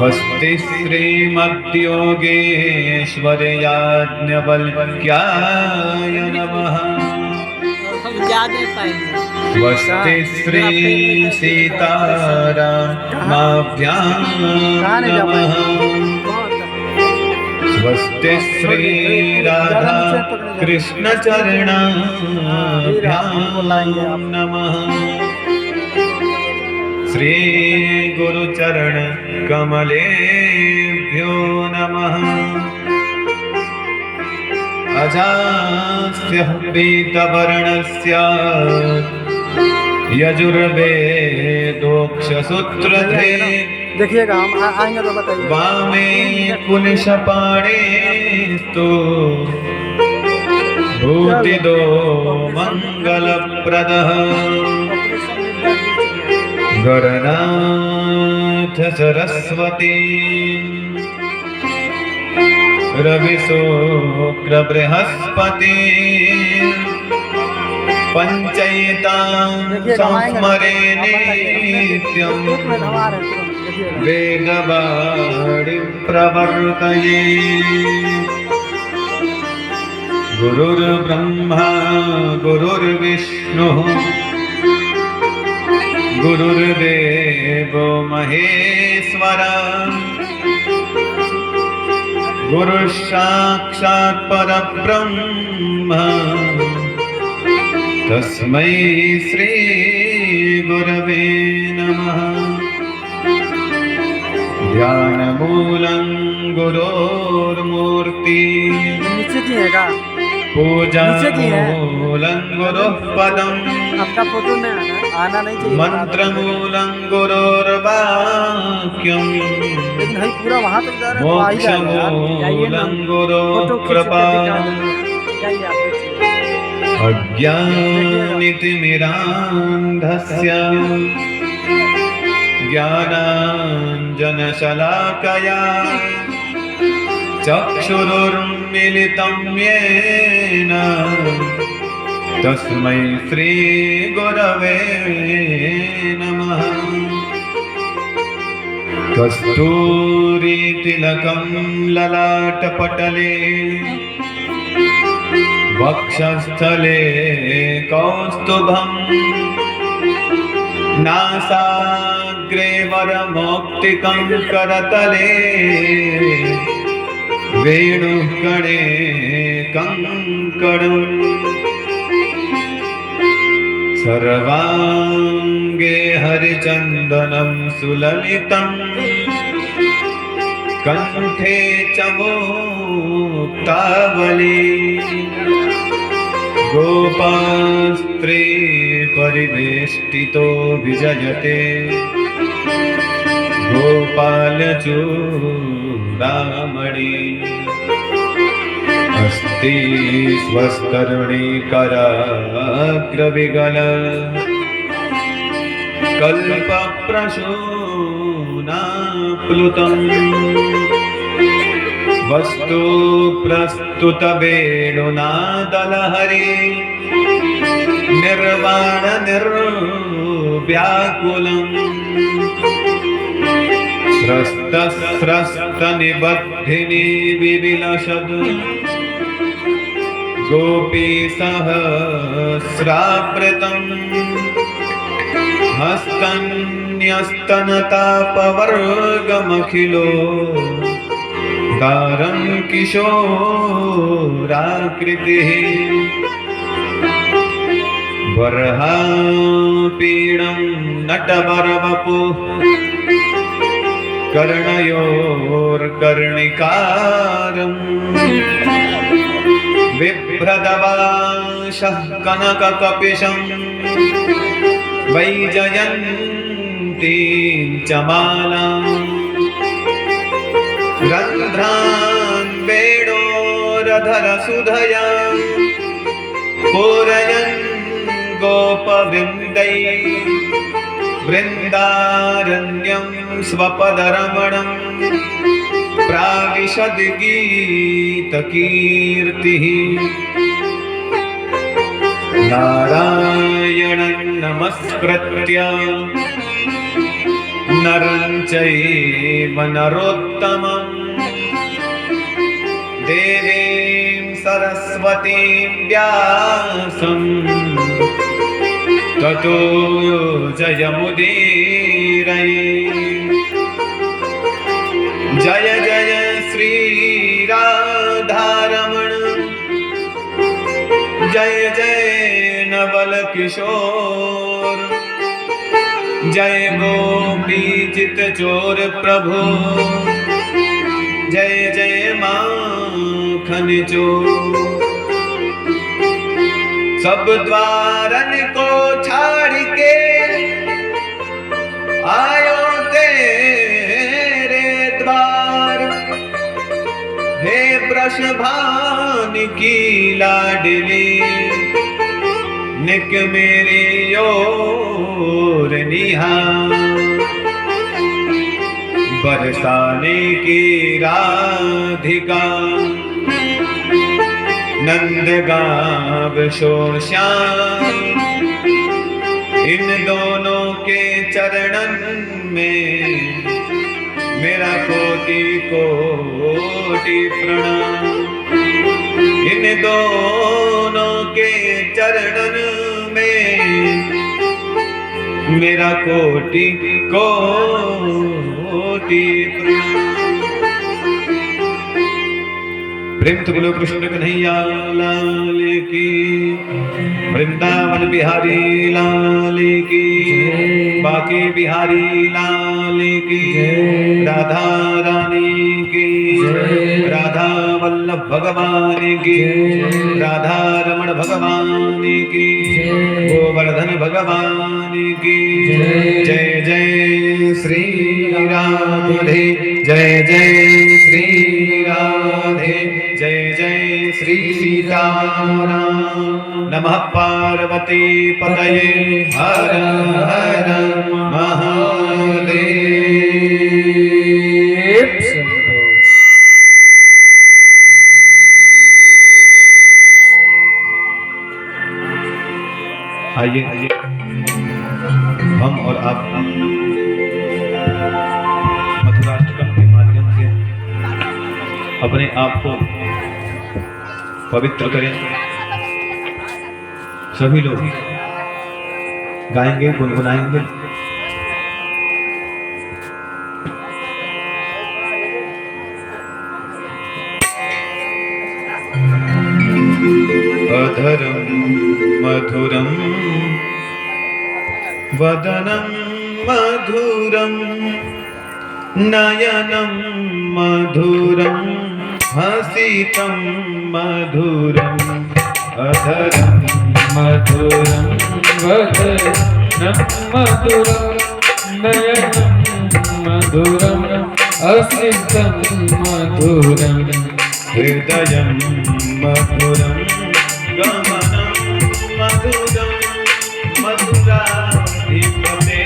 स्वस्ति श्रीमद्योगेश्वर्याज्ञवल्क्याय नमः। स्वस्ति श्री सीतारामाभ्यां नमः। स्वस्ति श्री राधा कृष्ण चरणाभ्यां नमः। श्री गुरुचरण कमलेभ्यो नमः। अजास्य पीतवर्णस्य यजुर्वेदोक्षसूत्रधे देखिएगा, हम आएंगे तो बताइए। वामे कुलिशपाणेस्तु भूतिदो मंगलप्रदः। गणनाथ सरस्वती रविशुक्र बृहस्पति पंचैतां संस्मरे नित्यं वेदवाणीं प्रवर्तये। गुरुर्ब्रह्मा गुरुर्विष्णुः गुरुर्देवो महेश्वरः। गुरुसाक्षात् परब्रह्म तस्मै श्री गुरवे नमः। ध्यानमूलं गुरोर्मूर्ति पूजामूलं गुरुः पदम्। आपका फोटो नहीं आना नहीं चाहिए। मंत्रमूलं गुरोर्वाक्यम्। लेकिन भाई पूरा वहाँ तक जा रहा है। मोक्षमूलं गुरोर्कृपा। अज्ञानतिमिरान्धस्य ज्ञानाञ्जनशलाकया चक्षुरुन्मीलितं येन तस्मै श्री गुरवे नमः। कस्तूरीतिलकं ललाटपटले वक्षस्थले कौस्तुभम्। नासाग्रे वरमौक्तिकं करतले वेणुगणे कंकणम्। सर्वांगे हरिचन्दनं सुललितं कंठे च मुक्तावली। गोपास्त्रे परिवेष्टितो विजयते गोपालचूडामणि। अस्ति स्वस्तरुणीकराग्रविगल कल्पप्रसूनाप्लुतम्। वस्तु प्रस्तुत वेणुनादलहरी निर्वाण निर्व्याकुलम्। स्रस्त निबद्धिनी विविलसद् गोपी सहस्रावृतम्। हस्तन्यस्तनतापवर्गमखिलो दारं किशोराकृतिः। बर्हापीडं नटवरवपुः कर्णयोर्कर्णिकारम्। बिभ्रदवाशः कनककपिशं वैजयन्तीं च मालाम्। रन्ध्रान् वेणोरधरसुधया पूरयन् गोपवृन्दैः। वृन्दारण्यं स्वपदरमणं प्राविशद्गीतकीर्तिः। नारायणं नमस्कृत्य नरं चैव नरोत्तमम् देवीं सरस्वतीं व्यासं ततो जयमुदीरये। जय जय श्री राधारमण जय जय नवल किशोर जय गोपी चित चोर प्रभु जय जय माखन चोर। सब द्वारन को छाड़ के आयो तेरे द्वार हे वृषभान की लाडली निक मेरी ओर निहार। बरसाने की राधिका नंद गाव शोर श्याम इन दोनों के चरणन में मेरा कोटि कोटि प्रणाम। इन दोनों के चरणन में मेरा कोटि कोटि प्रणाम। प्रेम तो बोलो कृष्ण कन्हैया लाल की, वृंदावन बिहारी लाल की, बाकी बिहारी लाल की, राधा रानी की, राधा वल्लभ भगवान की, राधा रमण भगवान की, गोवर्धन भगवान की। जय जय श्री राधे जय जय श्री राधे जय जय श्री सीताराम। नमः पार्वती पतये हर हर महादेव। आइए हम और आप मथुराष्टकम के माध्यम से अपने आप को पवित्र करें। सभी लोग गाएंगे गुनगुनाएंगे। अधरं मधुरं वदनं मधुरं नयनं मधुरं हसितं मधुरं। अधरं मधुरं वदनं मधुरं नयनं मधुरं हसितं मधुरं। हृदयं मधुरं गमनं मधुरं मधुराधिपते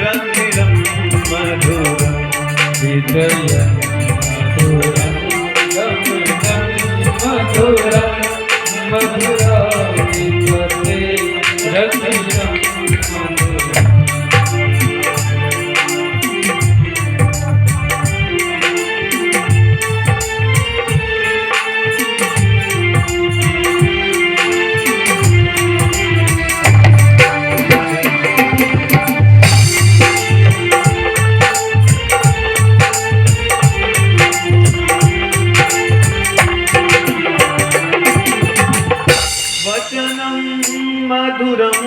रंधिरं मधुरं। हृदयं मधुरं गमनं मधुरं मधुराधिपते रंधिरं मधुरं। मधुरं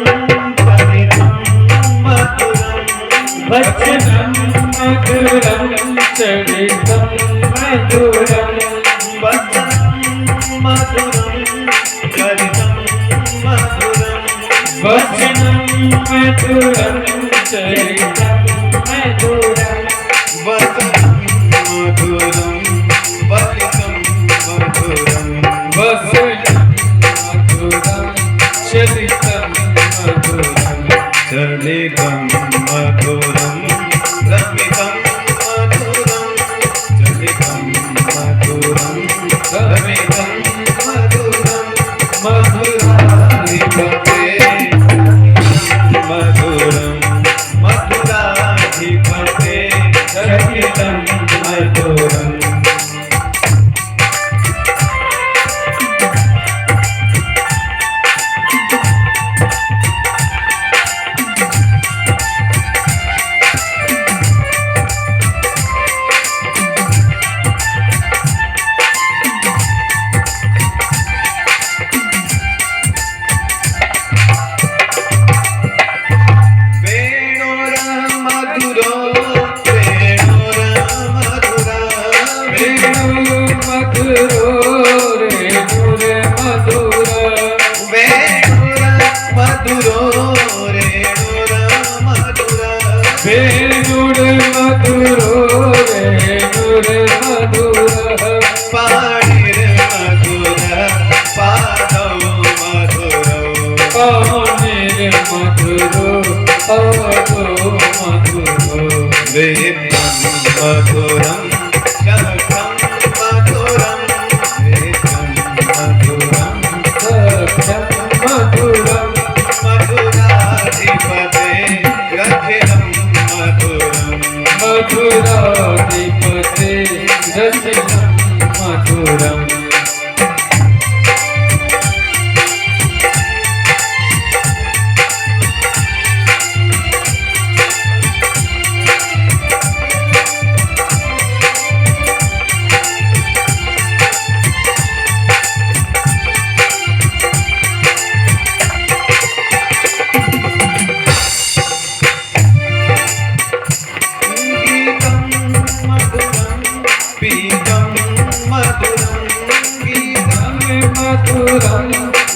चरितं मधुरं वचनं मधुरं चरितं मधुरं वचनं मधुरं चरितं मधुरं वचनं मधुरं चरितं मधुरं वचनं मधुरं वलितं मधुरं वचनं मधुरं चरितं मधुरं चलितं मधुरं रमितं मधुरं चलितं मधुरं रमितं मधुरं मधुराधिपते मधुरं मधुरा मधुरो रेणुरमधुरा वेणुर्मधुरो रेणुर्मधुरा वेणुरमधुरो रेणुरमधुरा वेणुर्मधुरो रेणुर्मधुरा पाणिर्मधुरा पादौ मधुरौ पाणिर्मधुरो पादौ मधुरो वेदं मधुरं शखं मधुरं वेदं मधुरं सख्यं मधुरं मधुराधिपते रथिलं मधुरं मधुराधिपते रचितं मधुरम् गीतं मधुरं पीतं मधुरं गीतं मधुरं पीतं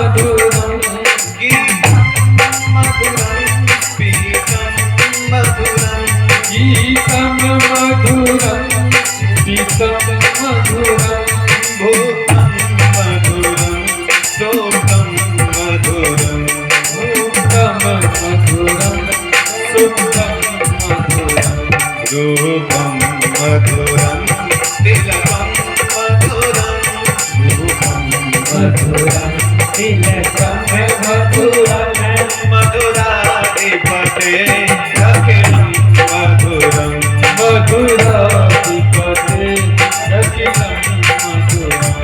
मधुरं गीतं मधुरं पीतं मधुरं गीतं मधुरं पीतं मधुरं भूतं मधुरं सोतं मधुरं भूतं मधुरं सुखं मधुरं रूपं मधुरं तिलकं मधुरं रूपं मधुरं तिलकं मधुरं मधुराधिपते अखिलं मधुरं मधुराधिपते रचितं मधुरम्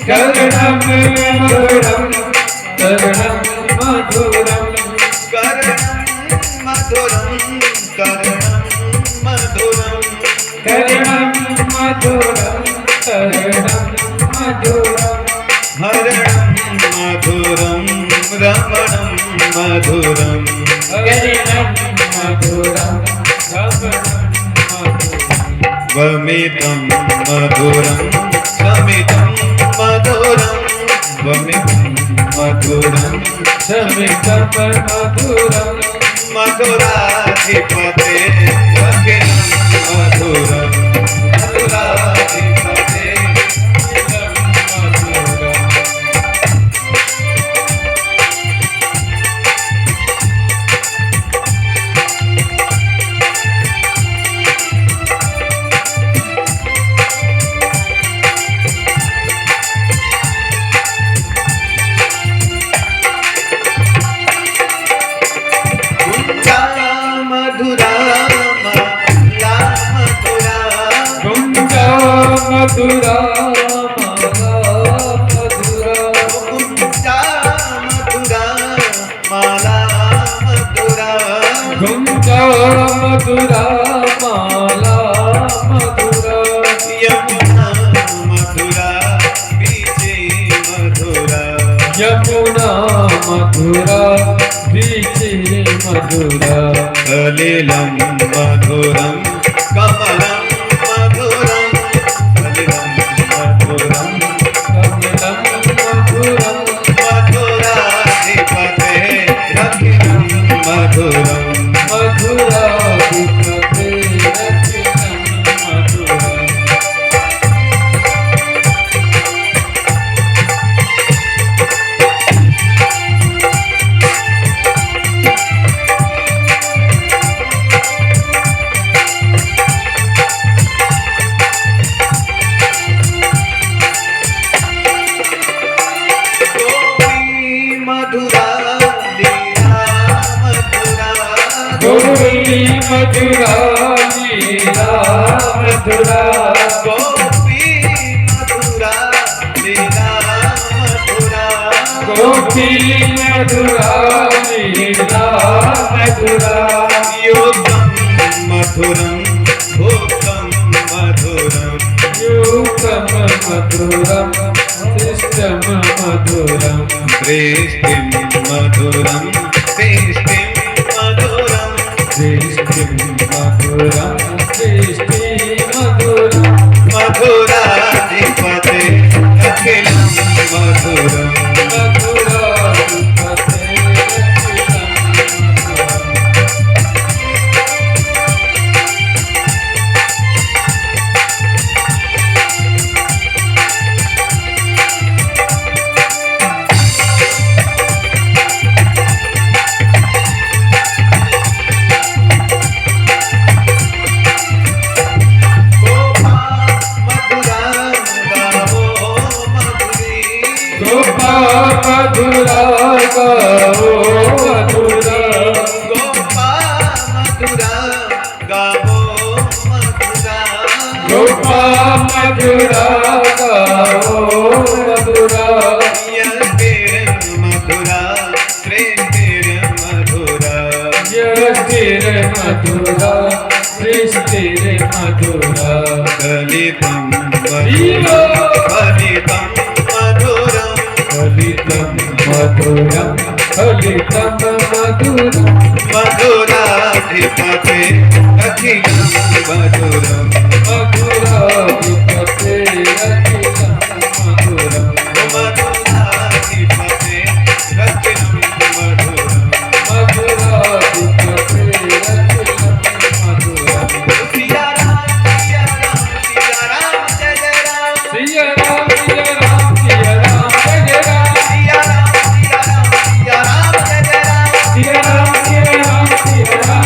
कर्णं मधुरं कर्णं मधुरं कर्णं मधुरं कर्णं मधुरं कर्णं मधुरं कर्णं मधुरं हरणं मधुरं रमणं मधुरं कर्णं मधुरं रमणं मधुरं वमितं मधुरं समितं मधुरं वमितं मधुरं शमितं मधुरं मधुराधिपते अखिलं मधुरं मधुराधिपते मधुरं गुंजा मधुरा माला मधुरा गुंजा मधुरा माला मधुरा गुंजा मधुरा माला मधुरा गुंजा मधुरा माला मधुरा यमुना मधुरा बीजे मधुरा यमुना मधुरा बीचे मधुरा कलिलं मधुरं कमलं मधुरं कलिलं मधुरं कमलं मधुरं मधुराधिपते अखिलं मधुरं मधुराधिपते रचितं मधुरम् मधुरा गोपी मधुरा लीला मधुरा गोपी मधुरा लीला मधुरा योगम मधुरम भोगम मधुरम युक्तम मधुरम शिष्टम मधुरम प्रेष्टिम मधुरम पेष्टिम मधुरम दृष्टिं मधुरं दृष्टि मधुरं मधुराधिपते अखिलं मधुरम मधुराधिपते मधुरा गाओ मधुरा गोपा मधुरा गाओ मधुरा यस्तिर मधुरा सृष्टिर मधुरा ललितं मधुरं फलितं मधुरं फलितं मधुरं मधुराधिपते अखिलं मधुरं मधुराधिपते अखिलं मधुरं मधुराधिपते अखिलं मधुरं मधुराधिपते अखिलं मधुरं सिया राम सिया राम जय जय राम सिया राम सिया राम सिया राम जय राम सिया राम सिया राम सिया राम जय जय राम सिया राम सिया राम सिया राम जय राम सिया राम सिया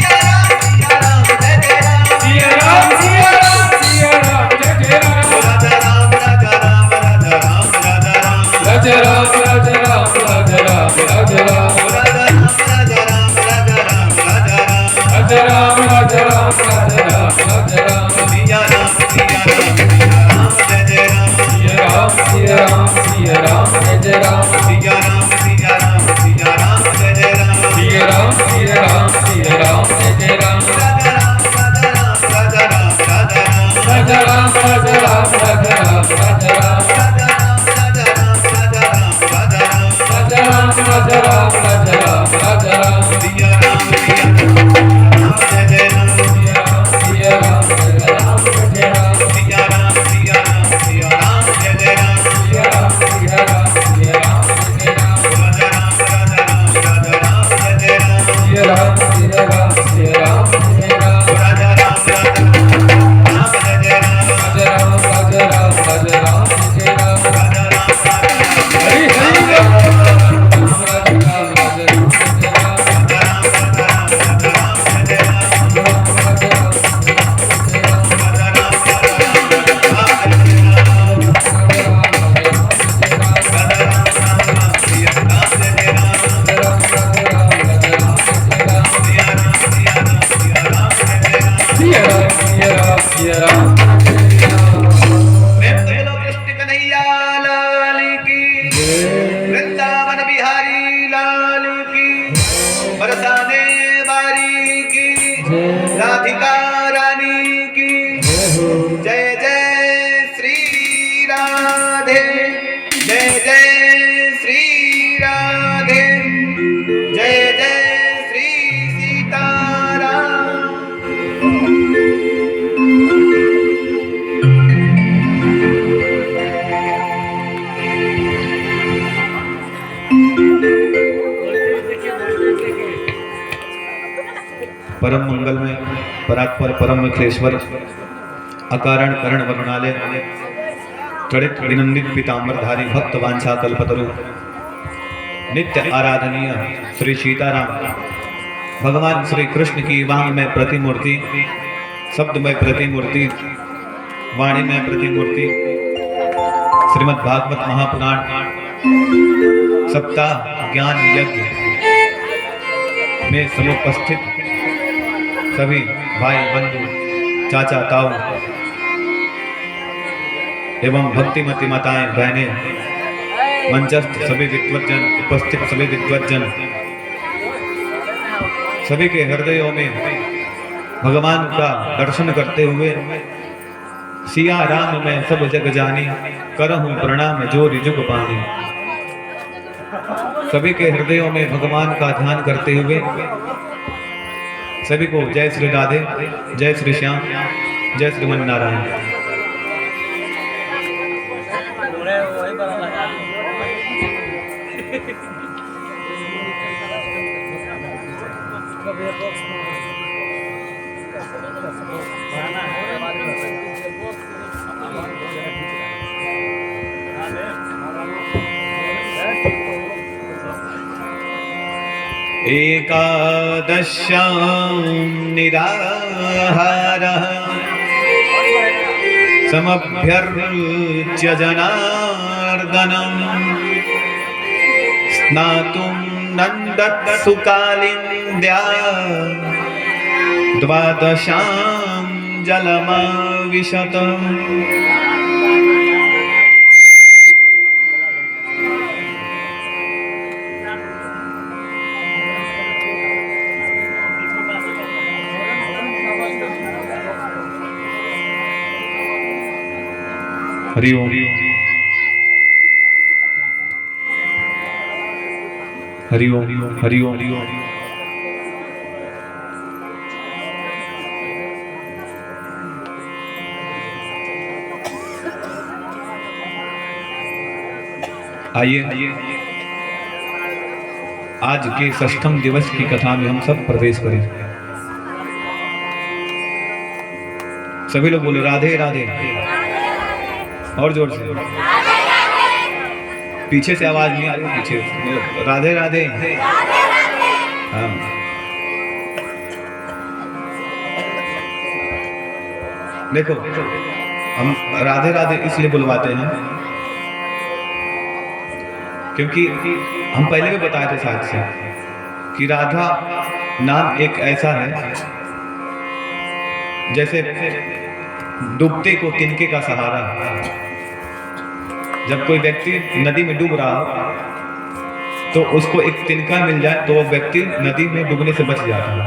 राम सिया राम जय जय राम सिया राम सिया राम सिया राम जय राम राजा राम राजा राम राजा राम राजा राम राजा राम राजा राम राजा राम राजा राम राजा राम राजा राम राजा राम राजा राम राजा राम राजा राम राजा राम राजा राम सिया राम सिया राम सिया राम जय जय राम सिया राम सिया राम सिया राम जय राम सिया राम सिया राम सिया राम जय जय राम सिया राम सिया राम सिया राम जय राम राजा राम राजा राम राजा राम राजा राम राजा राम राजा राम राजा राम राजा राम राजा राम राजा राम राजा राम राजा राम राजा राम राजा राम राजा राम राजा राम सिया राम सिया राम जय जय राम सिया राम सिया राम राजा राम जय राम सिया राम सिया राम सिया राम जय जय राम सिया राम सिया राम सिया राम जय राम राजा राम राजा राम राजा राम जय जय राम सिया राम सिया राम सिया राम जय राम राजा राम राजा राम जय जय राम राजा राम राजा राम राजा राम जय राम राजा राम राजा राम हरि हरि राम राजा राम राजा राम जय राम राजा राम राजा राम राजा राम जय जय राम राम राजा राम जय राम राजा राम राजा राम राजा राम जय जय राम राजा राम राम राम सिया राम जय जय राम सिया राम सिया राम सिया राम जय जय राम प्रेम से बोलो कृष्ण कन्हैया लाल की वृंदावन बिहारी लाल की बरसाने वारी की राधिका रानी की जय जय श्री राधे जय जय श्री राधे जय जय श्री सीताराम परम मंगल में परात्पर परम मिथिलेश्वर अकारण करण वरुणालय त्वरित विनंदित पीताम्बरधारी भक्त वांछा कल्पतरु नित्य आराधनीय श्री सीताराम भगवान श्री कृष्ण की वांग में प्रतिमूर्ति शब्द में प्रतिमूर्ति वाणी में प्रतिमूर्ति श्रीमद् भागवत महापुराण सप्ताह ज्ञान यज्ञ में समुपस्थित सभी भाई बंधु चाचा ताऊ एवं भक्तिमती माताएं बहनें, मंचस्थ सभी विद्वज्जन, उपस्थित सभी विद्वज्जन, सभी के हृदयों में भगवान का दर्शन करते हुए सिया राम में सब जग जानी, करहूं प्रणाम जोरि जुग पानी। सभी के हृदयों में भगवान का ध्यान करते हुए सभी को जय श्री राधे, जय श्री श्याम, जय श्रीमन नारायण। एकादश्यां निराहारः समभ्यर्च्य जनार्दनम् स्नातुं नन्दत्सु कालिन्द्या द्वादशां जलमाविशत। हरि ओम, हरि ओम, हरि ओम। आइए आज के षष्ठम दिवस की कथा में हम सब प्रवेश करें। सभी लोग बोलो राधे राधे, और जोर से। पीछे से आवाज नहीं आ रही, पीछे राधे राधे। हाँ, देखो हम राधे राधे इसलिए बुलवाते हैं क्योंकि हम पहले भी बताए थे साथ से कि राधा नाम एक ऐसा है जैसे डूबते को तिनके का सहारा। जब कोई व्यक्ति नदी में डूब रहा हो तो उसको एक तिनका मिल जाए तो वो व्यक्ति नदी में डूबने से बच जाता है।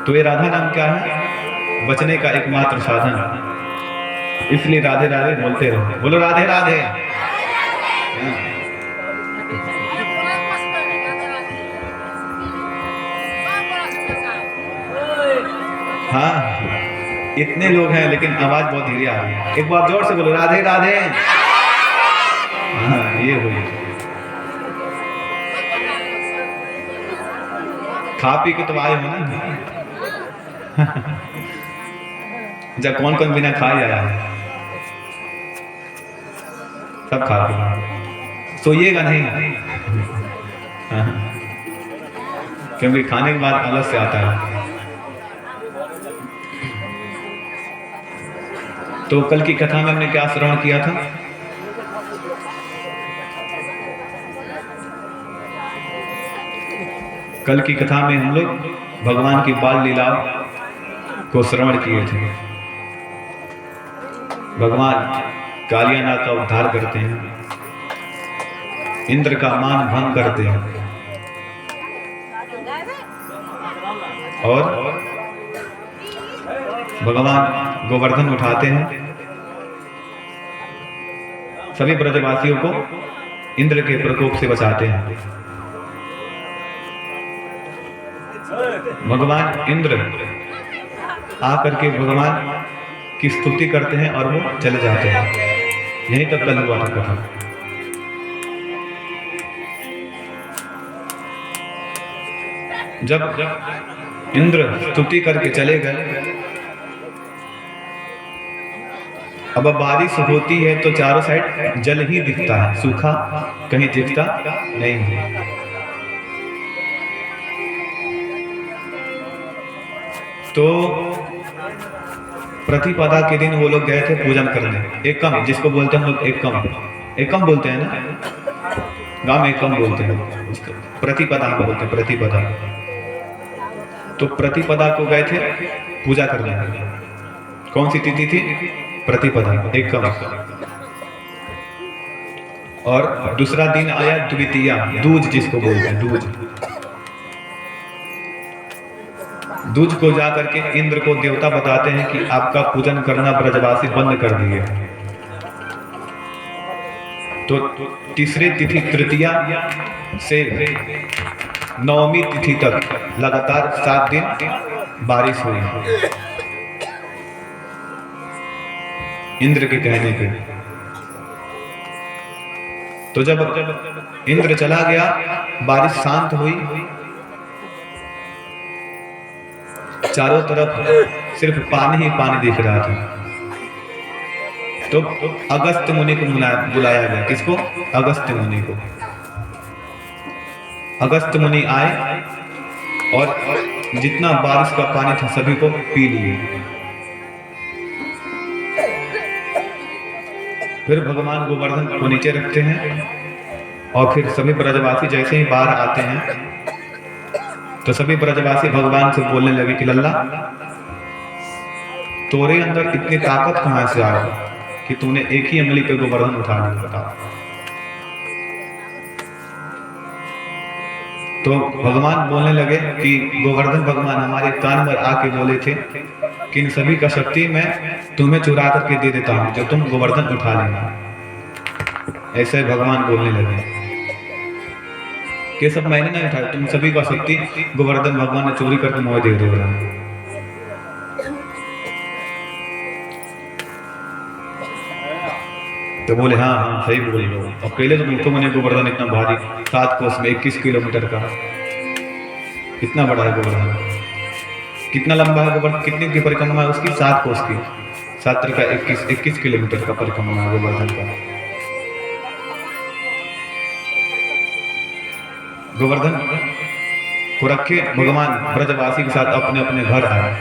तो ये राधा नाम क्या है? बचने का एकमात्र साधन। इसलिए राधे राधे बोलते रहो। बोलो राधे राधे। हाँ, इतने लोग हैं लेकिन आवाज बहुत धीरे आ रही है। एक बार जोर से बोलो राधे राधे। हाँ, ये हुई। खा पी के तो आए हो ना। जब कौन कौन बिना खाए आया है? सब खा पी। सोइएगा नहीं, क्योंकि खाने के बाद आलस से आता है। तो कल की कथा में हमने क्या श्रवण किया था? कल की कथा में हम लोग भगवान की बाल लीलाओं को श्रवण किए थे। भगवान कालियानाग का उद्धार करते हैं, इंद्र का मान भंग करते हैं और भगवान गोवर्धन उठाते हैं, सभी ब्रजवासियों को इंद्र के प्रकोप से बचाते हैं। भगवान इंद्र आकर के भगवान की स्तुति करते हैं और वो चले जाते हैं। यहीं तक कल हुआ था कथा। जब इंद्र स्तुति करके चले गए, अब बारिश होती है तो चारों साइड जल ही दिखता है, सूखा कहीं दिखता नहीं है। तो प्रतिपदा के दिन वो लोग गए थे पूजन करने। एकम, जिसको बोलते हैं हम लोग एकम, एकम बोलते हैं ना, गांव में एकम बोलते हैं उसको। प्रतिपदा हम बोलते हैं, प्रतिपदा। तो प्रतिपदा को गए थे पूजा करने। कौन सी तिथि थी? प्रतिपदा, एकम। और दूसरा दिन आया द्वितीया, दूज जिसको बोलते हैं, दूज। दूज को जा करके इंद्र को देवता बताते हैं कि आपका पूजन करना ब्रजवासी बंद कर दिए। तो तीसरे तिथि तृतीया से नवमी तिथि तक लगातार 7 दिन बारिश हुई इंद्र के कहने पे। तो जब इंद्र चला गया, बारिश शांत हुई, चारों तरफ सिर्फ पानी ही पानी दिख रहा था। तो अगस्त मुनि को बुलाया गया। किसको? अगस्त मुनि को। अगस्त मुनि आए और जितना बारिश का पानी था सभी को पी लिए। फिर भगवान गोवर्धन को नीचे रखते हैं और फिर सभी ब्रजवासी जैसे ही बाहर आते हैं तो सभी ब्रजवासी भगवान से बोलने लगे कि लल्ला, तोरे अंदर इतनी ताकत कहां से आ गई कि तूने एक ही अंगुली पे गोवर्धन उठा लिया? बताओ। तो भगवान बोलने लगे कि गोवर्धन भगवान हमारे कान में आके बोले थे कि इन सभी का शक्ति मैं तुम्हें चुरा करके दे देता हूं जो तुम गोवर्धन उठा लेना। ऐसे भगवान बोलने लगे कि सब मैंने नहीं उठाया, तुम सभी का शक्ति गोवर्धन भगवान ने चोरी करके मुझे दे दिया। तो बोले हाँ हाँ सही बोल रहे हो। और पहले तो उनको मैंने गोवर्धन इतना भारी 7 कोस में 21 किलोमीटर का, इतना बड़ा है गोवर्धन। कितना लंबा है गोवर्धन? कितने की परिक्रमा है उसकी? 7 कोस की। 7 का 21 किलोमीटर का परिक्रमा है गोवर्धन का। गोवर्धन को रखे भगवान ब्रजवासी के साथ अपने अपने घर आए।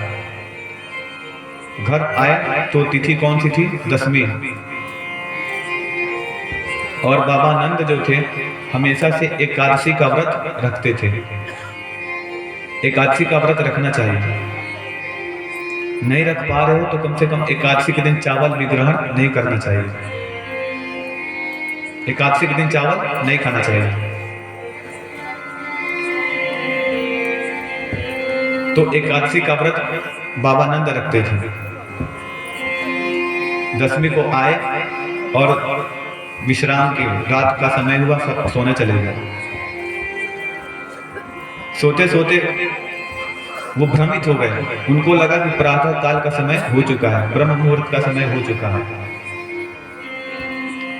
घर आए तो तिथि कौन सी थी? 10वीं। और बाबा नंद जो थे हमेशा से एकादशी का व्रत रखते थे। एकादशी का व्रत रखना चाहिए। नहीं रख पा रहे हो तो कम से कम एकादशी के दिन चावल भी ग्रहण नहीं करना चाहिए। एकादशी के दिन चावल नहीं खाना चाहिए। तो एकादशी का व्रत बाबा नंद रखते थे। 10वीं को आए और विश्राम के रात का समय हुआ, सब सोने चले गए। सोते सोते वो भ्रमित हो गए। उनको लगा कि प्रातः काल का समय हो चुका है, ब्रह्म मुहूर्त का समय हो चुका है।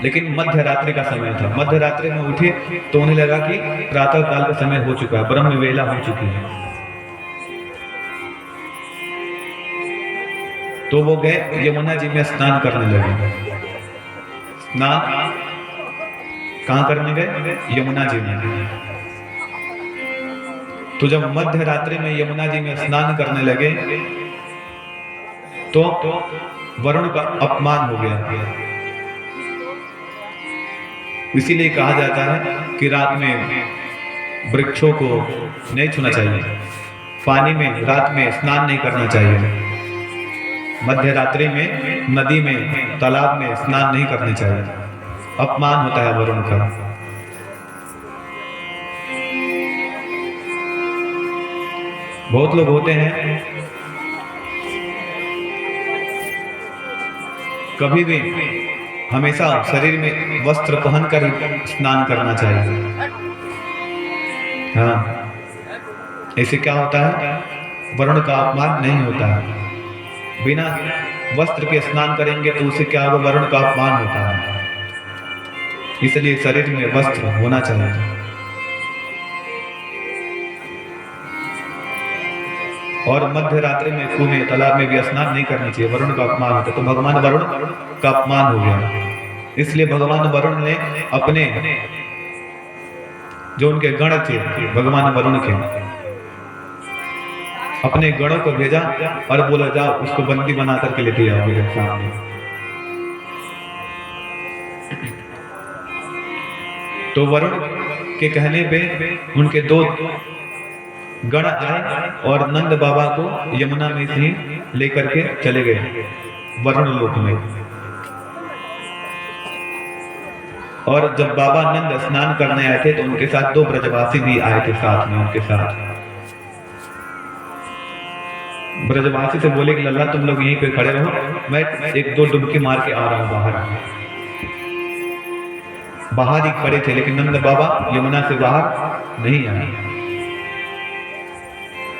लेकिन मध्य रात्रि का समय था। मध्य रात्रि में उठे तो उन्हें लगा कि प्रातः काल का समय हो चुका है, ब्रह्म वेला हो चुकी है। तो वो गए यमुना जी में स्नान करने लगे। स्नान कहाँ करने गए? यमुना जी में। तो जब मध्य रात्रि में यमुना जी में स्नान करने लगे तो वरुण का अपमान हो गया। इसीलिए कहा जाता है कि रात में वृक्षों को नहीं छूना चाहिए, पानी में रात में स्नान नहीं करना चाहिए, मध्य रात्रि में नदी में तालाब में स्नान नहीं करने चाहिए। अपमान होता है वरुण का। बहुत लोग होते हैं कभी भी हमेशा शरीर में वस्त्र पहनकर स्नान करना चाहिए। हाँ, ऐसे क्या होता है? वरुण का अपमान नहीं होता है। बिना वस्त्र के स्नान करेंगे तो उसे क्या होगा? वरुण का अपमान होता है। इसलिए शरीर में वस्त्र होना चाहिए। और मध्य रात्रि में कुएं तालाब में भी स्नान नहीं करनी चाहिए, वरुण का अपमान होता है। तो भगवान वरुण का अपमान हो गया। इसलिए भगवान वरुण ने अपने जो उनके गण थे, भगवान वरुण के अपने गणों को भेजा और बोला जाओ उसको बंदी बना करके लेके आओ मेरे सामने। तो वरुण के कहने पे उनके 2 गण आए और नंद बाबा को यमुना में से लेकर के चले गए वरुण लोक में। और जब बाबा नंद स्नान करने आए थे तो उनके साथ 2 ब्रजवासी भी आए थे साथ में उनके साथ। ब्रजवासी से बोले कि लल्ला तुम लोग यहीं पे खड़े रहो, मैं 1-2 डुबकी मार के आ रहा हूं बाहर। बाहर ही खड़े थे लेकिन नंद बाबा यमुना से बाहर नहीं आए।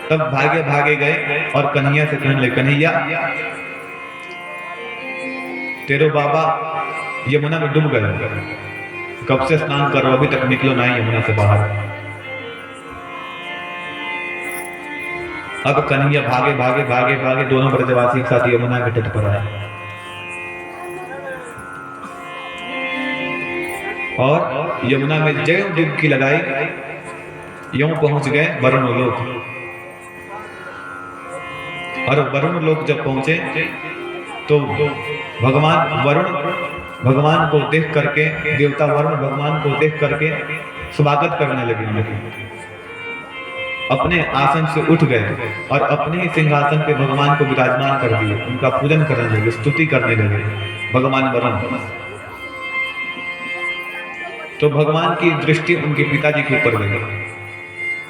तब भागे भागे गए और कन्हैया से कहने लगे, कन्हैया तेरे बाबा यमुना में डूब गए, कब से स्नान कर रहे हो, अभी तक निकलो नहीं यमुना से बाहर। अब कन्हैया भागे भागे भागे भागे दोनों ब्रजवासी के साथ यमुना के तट पर आए और यमुना में जय डुबकी लगाई, यूं पहुंच गए वरुण लोक। और वरुण लोक जब पहुंचे तो भगवान वरुण भगवान को देख करके, देवता वरुण भगवान को देख करके स्वागत करने लगे। अपने आसन से उठ गए और अपने ही सिंहासन पे भगवान को विराजमान कर दिए, उनका पूजन करने लगे, स्तुति करने लगे भगवान वरुण। तो भगवान की दृष्टि उनके पिताजी के ऊपर गई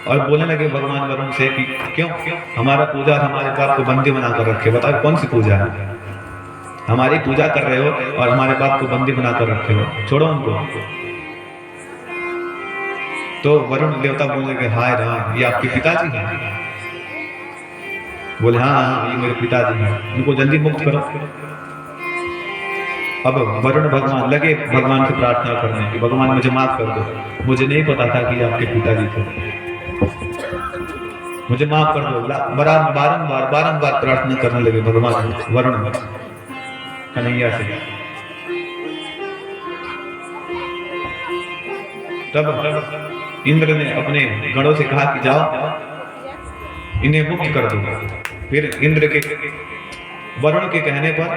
और बोलने लगे भगवान वरुण से कि क्यों हमारा पूजा हमारे बाप को बंदी बनाकर रखे, बताओ कौन सी पूजा है, हमारी पूजा कर रहे हो और हमारे बाप को बंदी बनाकर रखे हो, छोड़ो उनको। तो वरुण देवता बोलने लगे, हाय राम ये आपके पिताजी हैं? बोले हाँ ये मेरे पिताजी हैं, इनको जल्दी मुक्त करो। अब वरुण भगवान लगे भगवान से प्रार्थना करने की, भगवान मुझे माफ कर दो, मुझे नहीं पता था कि आपके पिताजी थे, मुझे माफ कर दो। बारंबार प्रार्थना करने लगे भगवान वरुण कन्हैया से। तब इंद्र ने अपने गणों से कहा कि जाओ इन्हें मुक्त कर दो। फिर इंद्र के वरुण के कहने पर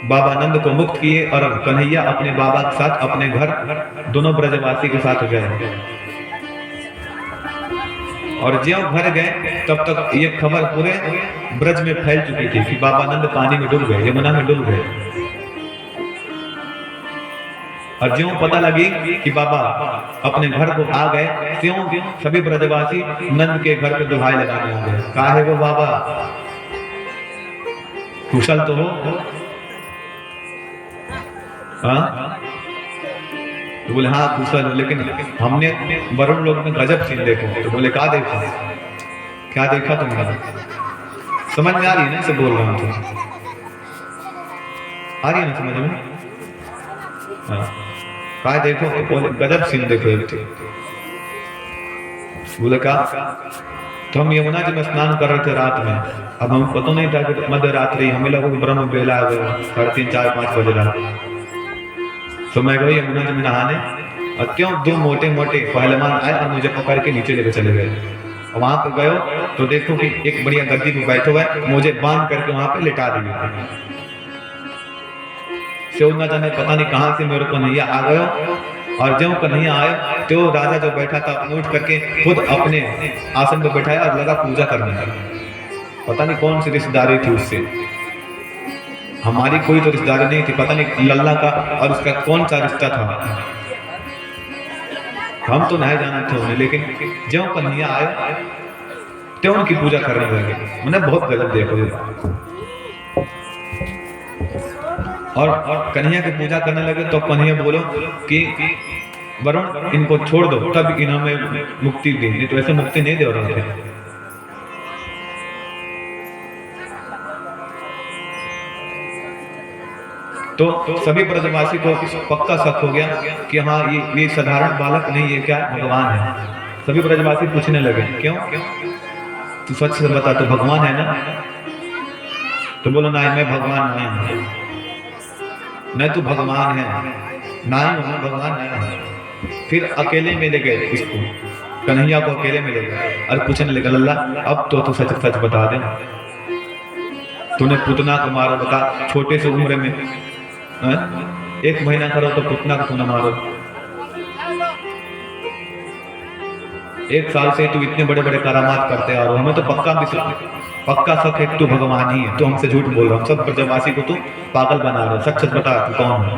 बाबा नंद को मुक्त किए और कन्हैया अपने बाबा के साथ अपने घर दोनों ब्रजवासी के साथ गए। और ज्यों घर गए तब तक ये खबर पूरे ब्रज में फैल चुकी थी कि बाबा नंद पानी में डूब गए, यमुना में डूब गए। और ज्यों पता लगी कि बाबा अपने घर को आ गए, त्यों सभी ब्रजवासी नंद के घर पे दुहाई लगाने आ गए, कहा है वो बाबा कुशल तो हो? हाँ तो बोले हाँ कुशल, लेकिन हमने वरुण लोग में गजब सीन देखो। तो बोले क्या देखा, क्या देखा तुमने? समझ में आ रही है ना, इसे बोल रहा हूँ तो आ रही है ना समझ में? हाँ क्या देखो? तो बोले गजब सीन देखो एक थे। बोले क्या? तो हम यमुना जी में स्नान कर रहे थे रात में, अब हमें पता नहीं था कि मध्य रात्रि, हमें लोगों को ब्रह्म बेला आ गया 3:30, 4, 5 बजे रात। तो मैं गई यमुना जी में नहाने और क्यों 2 मोटे मोटे पहलवान आए और मुझे पकड़ के नीचे लेकर चले गए। और वहां पर गए तो देखो कि एक बढ़िया गद्दी पे बैठे हुए मुझे बांध करके वहां पे लिटा दिए। न जाने पता नहीं कहां से मेरे को कन्हैया आ गए, और जब कन्हैया आए तो राजा जो बैठा था उठ करके खुद अपने आसन पर बैठाया और लगा पूजा करने लगा। पता नहीं कौन सी रिश्तेदारी थी उससे, हमारी कोई तो रिश्तेदारी नहीं थी, पता नहीं लल्ला का और उसका कौन सा रिश्ता था, हम तो नहीं जाना थे उन्हें। लेकिन जब कन्हैया आए तो उनकी पूजा करने लगे। मैंने बहुत गजब देखो। और कन्हैया की पूजा करने लगे तो कन्हैया बोलो कि वरुण इनको छोड़ दो, तब इन्हें मुक्ति दी, नहीं तो ऐसे मुक्ति नहीं दे रहे थे। तो सभी ब्रजवासी को पक्का शक हो गया कि हाँ ये साधारण बालक नहीं, ये क्या भगवान है। सभी ब्रजवासी पूछने लगे क्यों, तू सच से बता, तो भगवान है ना? तो बोलो नहीं मैं भगवान नहीं हूँ। नहीं तू भगवान है? नहीं मैं भगवान नहीं। फिर अकेले में ले गए इसको, कन्हैया को अकेले में ले गए और पूछने लगे लल्ला अब तो तू सच सच बता दे, तूने पुतना को मारा, बता छोटे से उम्र में 1 महीना करो तो पुतना को तूने मारो। 1 साल से तू इतने बड़े बड़े करामात करते आ रहा हो, हमें तो पक्का शक है कि तू भगवान ही है, तो हमसे झूठ बोल रहा हूँ, सब ब्रजवासी को तू पागल बना रहा है, सच सच बता तू कौन है।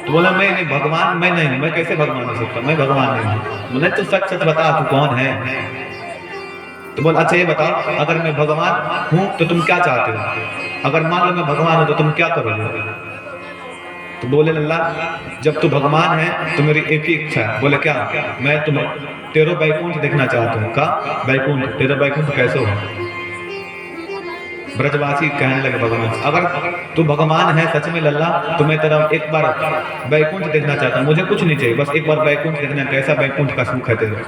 तो बोला मैं नहीं भगवान, मैं नहीं हूँ, मैं कैसे भगवान हो सकता, मैं भगवान नहीं हूँ। बोले तू सच सच बता तू कौन है। तो बोला अच्छा ये बताओ, अगर मैं भगवान हूँ तो तुम क्या चाहते हो, अगर मान लो मैं भगवान हूँ तो तुम क्या करोगे। तो बोले लल्ला जब तू भगवान है तो मेरी एक ही इच्छा है। बोले क्या, मैं तुम्हें तेरो बैकुंठ देखना चाहता हूँ। कहा बैकुंठ, तेरा बैकुंठ कैसे हो। ब्रजवासी कहने लगे भगवान अगर तू भगवान है सच में लल्ला तो मैं तेरा एक बार बैकुंठ देखना चाहता हूँ, मुझे कुछ नहीं चाहिए, बस एक बार बैकुंठ देखना, कैसा बैकुंठ का सुख है तेरा।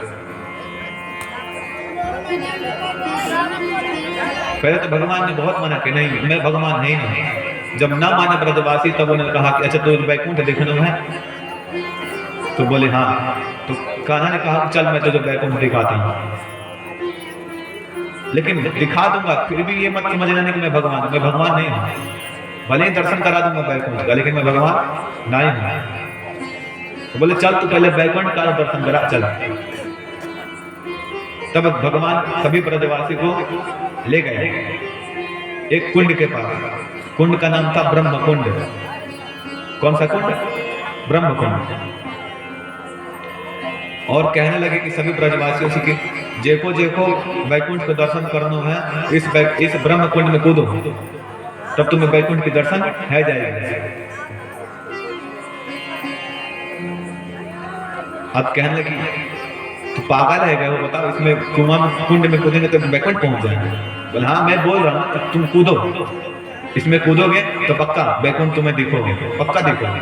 पहले तो भगवान ने बहुत मना कि नहीं मैं भगवान है ही नहीं। जब ना माने ब्रजवासी तब उन्होंने कहा कि अच्छा तो बैकुंठ देखना है। तो बोले हाँ। तो कान्हा ने कहा चल मैं तुझे बैकुंठ दिखाता हूँ, लेकिन दिखा दूंगा फिर भी ये मत समझना नहीं कि मैं भगवान हूँ, मैं भगवान नहीं हूँ। भले ही दर्शन करा दूंगा बैकुंठ का, लेकिन मैं भगवान नहीं हूँ। तो बोले चल तू पहले बैकुंठ का दर्शन करा चल। तब भगवान सभी ब्रजवासी को ले गए एक कुंड के पास। कुंड का नाम था ब्रह्म कुंड। कौन सा कुंड, ब्रह्म कुंड। और कहने लगे कि सभी ब्रजवासियों से कि जेको जेको वैकुंठ का दर्शन करना है इस ब्रह्म कुंड में कूदो, तब तुम्हें वैकुंठ के दर्शन है जाएगा। अब कहने लगी तो पागल है क्या वो, बताओ इसमें कुआं कुंड में कूदेंगे तो वैकुंठ पहुंच जाएंगे। बोले हाँ मैं बोल रहा हूँ तुम कूदो, इसमें कूदोगे तो पक्का वैकुंठ तुम्हें दिखोगे, पक्का दिखोगे।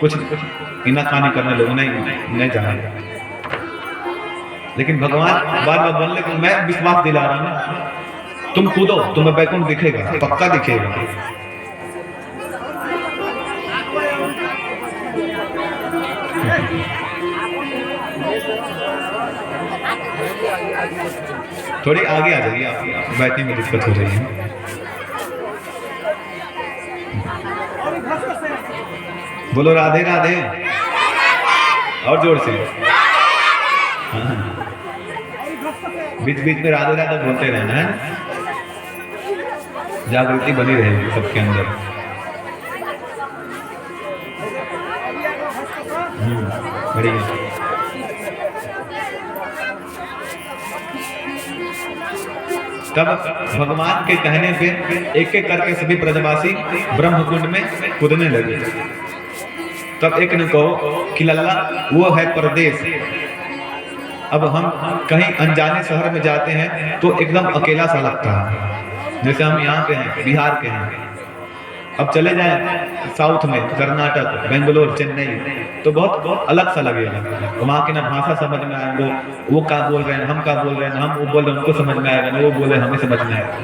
कुछ इनाकानी करने लोग नहीं जाएंगे। लेकिन भगवान बार बार बोलने को मैं विश्वास दिला रहा हूँ, तुम कूदो तुम्हें वैकुंठ दिखेगा, पक्का दिखेगा। थोड़ी आगे आ जाइए, आप बैठने में दिक्कत हो रही है। बोलो राधे राधे, और जोर से। बीच बीच में राधे राधे बोलते रहना है, जागृति बनी रहेगी सबके अंदर। बढ़िया। तब भगवान के कहने पे एक एक करके सभी ब्रजवासी ब्रह्म कुंड में कूदने लगे। तब एक ने कहो कि लल्ला वो है परदेश, अब हम कहीं अनजाने शहर में जाते हैं तो एकदम अकेला सा लगता है। जैसे हम यहाँ के हैं, बिहार के हैं, अब चले जाएं साउथ में, कर्नाटक, बेंगलोर, चेन्नई, तो बहुत अलग सा लगेगा। वहाँ की ना भाषा समझ में आएंगे, वो क्या बोल रहे हैं, हम क्या बोल रहे हैं, हम वो बोल रहे हैं उनको समझ में आएगा, ना वो बोले हमें समझ में आएगा।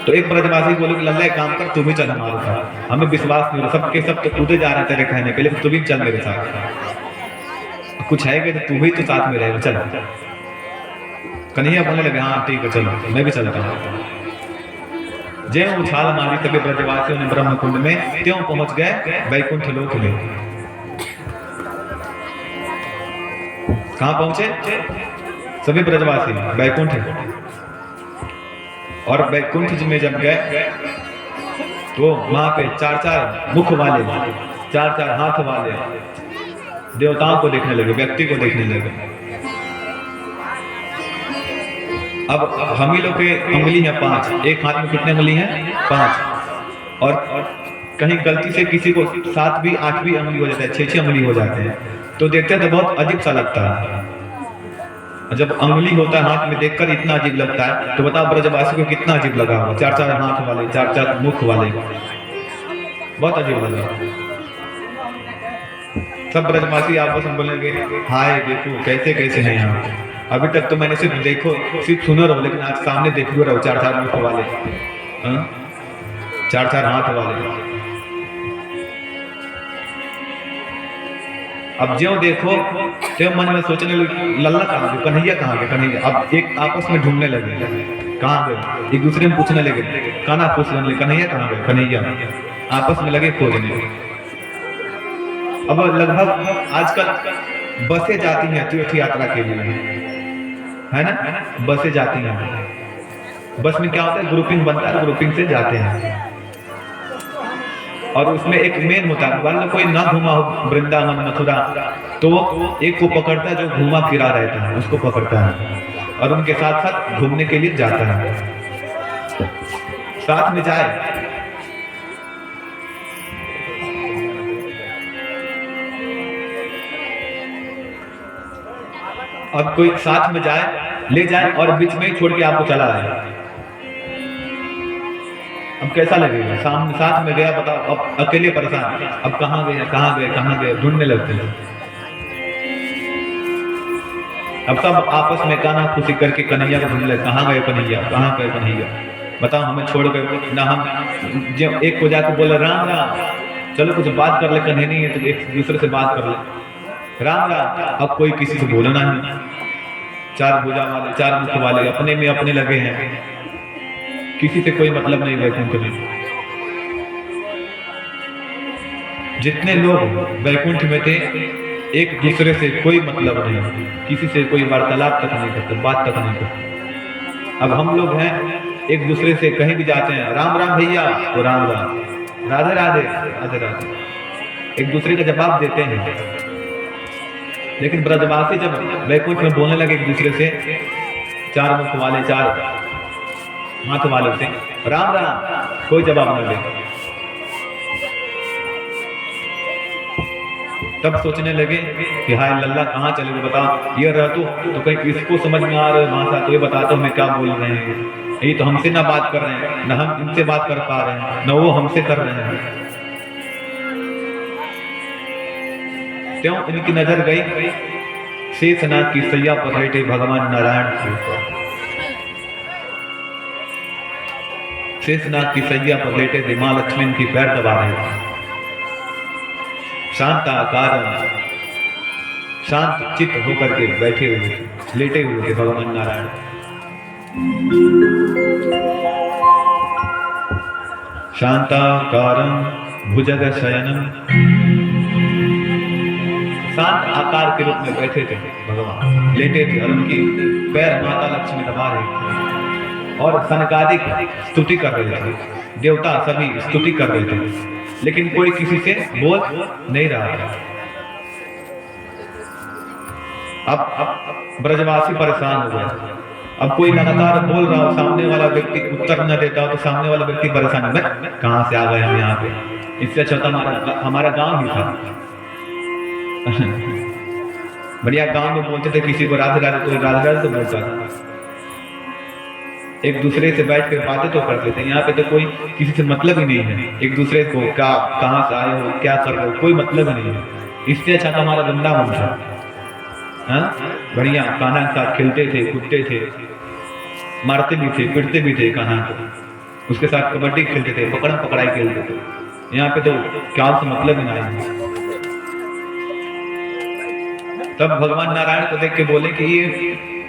तो एक ब्रजवासी बोले कि लल्ला एक काम कर तू भी चल हमारे साथ, हमें विश्वास नहीं हो रहा, सबके सब तो कूदे जा रहे हैं तेरे कहने के लिए, तू भी चल मेरे साथ, कुछ है कि तू भी तो साथ में रहेगा, चल। कन्हैया बोलने लगे हाँ ठीक है चलो मैं भी चलता हूँ। जय उछाल मारी तभी ब्रजवासियों ने ब्रह्म कुंड में त्यों पहुंच गए वैकुंठ लोक में। कहाँ पहुंचे सभी ब्रजवासी, वैकुंठ। और वैकुंठ में जब गए तो वहां पे 4 मुख वाले, 4 हाथ वाले देवताओं को देखने लगे, व्यक्ति को देखने लगे। अब हम ही लोग के उंगली है 5, एक हाथ में कितने उंगली हैं 5, और कहीं गलती से किसी को 7 भी 8 भी उंगली हो जाता है, 6 उंगली हो जाते हैं, तो देखते हैं तो बहुत अजीब सा लगता है। जब उंगली होता है हाथ में देखकर इतना अजीब लगता है, तो बताओ ब्रजवासी को कितना अजीब लगा होगा। 4 हाथ वाले, 4 मुख वाले, बहुत अजीब लगा। सब ब्रजवासी आपस में बोलेंगे हाय देखो कैसे कैसे हैं यहाँ। अभी तक तो मैंने सिर्फ सुना रहा, लेकिन आज सामने देख रहा हूँ 4 मुख वाले, 4 हाथ वाले। अब जो देखो तो मन में सोचने लगे लल्ला कहाँ गए, कन्हैया कहाँ गए, कन्हैया। अब एक आपस में ढूंढने लगे कहाँ गए, एक दूसरे में पूछने लगे, कान्हा पूछ लगे कन्हैया कहाँ गए, कन्हैया। आपस में लगे खोजने। अब लगभग आजकल बसें जाती हैं तीर्थ यात्रा के लिए, है ना, बसें जाती हैं। बस में क्या होता है, ग्रुपिंग बनता है, ग्रुपिंग से जाते हैं। और उसमें एक मेन होता है, मान लो कोई ना घूमा हो वृंदावन मथुरा, तो वो एक को पकड़ता है जो घूमा फिरा रहता है, उसको पकड़ता है और उनके साथ साथ घूमने के लिए जाता है, साथ में जाए। अब कोई साथ में जाए, ले जाए और बीच में ही छोड़ के आपको चला आए, अब कैसा लगेगा? साथ में गया, बताओ, अब अकेले परेशान, अब कहाँ गए कहाँ गए कहाँ गए ढूंढने लगते हैं। अब सब आपस में काना खुशी करके कन्हैया को ढूंढ ले, कहाँ गए कन्हैया, कहाँ गए कन्हैया, बताओ, हमें छोड़ गए ना। हम जब एक को जाकर बोले राम राम, चलो कुछ बात कर ले, कन्हैया नहीं है तो एक दूसरे से बात कर ले, राम राम। अब कोई किसी से बोलना नहीं, चार भुजा वाले, चार मुख वाले अपने में अपने लगे हैं, किसी से कोई मतलब नहीं वैकुंठ में। जितने लोग वैकुंठ में थे एक दूसरे से कोई मतलब नहीं, किसी से कोई वार्तालाप तक नहीं करते, बात तक नहीं करते। अब हम लोग हैं, एक दूसरे से कहीं भी जाते हैं, राम राम भैया तो राम राम, राधे राधे राधे राधे, एक दूसरे का जवाब देते हैं। लेकिन ब्रजवासी जब वैकुंठ में बोलने लगे एक दूसरे से, चार मुख वाले, चार हाथ वालों से राम राम, कोई जवाब न दे। तब सोचने लगे कि हाय लल्ला कहाँ चले गए, बताओ, ये रह तो कहीं किसको समझ में आ रहा है भाषा, तो ये बताते हमें क्या बोल रहे हैं, ये तो हमसे ना बात कर रहे हैं, न हम इनसे बात कर पा रहे हैं, न वो हमसे कर रहे हैं। क्यों? इनकी नजर गई शेषनाग की सैया पर बैठे भगवान नारायण के ऊपर। शेषनाग की सैया पर लेटे थे, मां लक्ष्मी की पैर दबा रहे थे, शांताकार शांत चित्त होकर के बैठे हुए, लेटे हुए थे भगवान नारायण। शांताकारं भुजग शयनम, शांत आकार के रूप में बैठे थे भगवान, लेटे थे और उनकी पैर माता लक्ष्मी दबा रहे थे और सनकादिक स्तुति कर रहे थे, देवता सभी स्तुति कर रहे थे, लेकिन कोई किसी से बोल नहीं रहा था। अब ब्रजवासी परेशान हो गए। अब कोई लगातार बोल रहा हो, सामने वाला व्यक्ति उत्तर न देता हो तो सामने वाला व्यक्ति परेशान हो, कहाँ से आ गए हम यहाँ पे, इससे अच्छा हमारा गांव ही था। बढ़िया गांव में बोलते थे, किसी को राधे राधे तो राधे राधे तो बोलता था, एक दूसरे से बैठ कर बातें तो करते थे। यहाँ पे तो कोई किसी से मतलब ही नहीं है, एक दूसरे को क्या, कहाँ से आए हो, क्या कर रहे हो, कोई मतलब नहीं है। इससे अच्छा तो हमारा वृंदावन था, हाँ, बढ़िया कान्हा के साथ खेलते थे, कूदते थे, मारते भी थे, पिटते भी थे कान्हा को, उसके साथ कबड्डी खेलते थे, पकड़ा पकड़ाई खेलते थे। यहाँ पे तो क्या से मतलब ही नहीं। तब भगवान नारायण को देख के बोले कि ये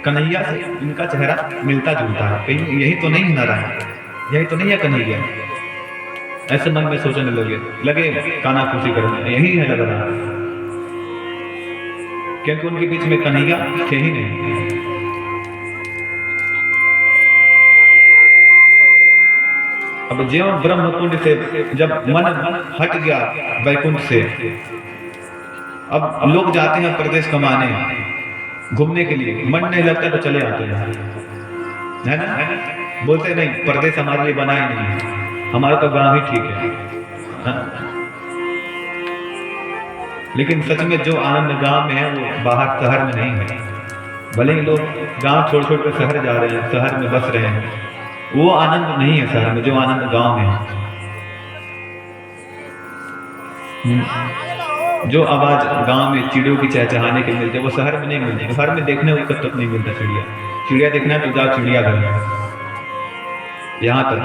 कन्हैया से इनका चेहरा मिलता जुलता है, कहीं यही तो नहीं नारायण, यही तो नहीं है कन्हैया। ऐसे मन में सोचने लगे कान्हा खुशी करने, यही है लग रहा, क्योंकि उनके बीच में कन्हैया थे ही नहीं। अब ज्यों ब्रह्मकुंड से जब मन हट गया वैकुंठ से, अब लोग जाते हैं प्रदेश कमाने, घूमने के लिए, मन नहीं लगता तो चले आते हैं, है ना, बोलते नहीं प्रदेश हमारे लिए बना ही नहीं है, हमारा तो गांव ही ठीक है, हाँ? लेकिन सच में जो आनंद गांव में है वो बाहर शहर में नहीं है। भले ही लोग गांव छोड़ छोड़ कर शहर जा रहे हैं, शहर में बस रहे हैं, वो आनंद नहीं है शहर में जो आनंद गांव में है। जो आवाज गांव में चिड़ियों की चहचहाने के मिलते वो शहर में नहीं मिलते। शहर में देखने को तक नहीं मिलता चिड़िया, चिड़िया देखना तो जाओ चिड़ियाघर, यहाँ तक।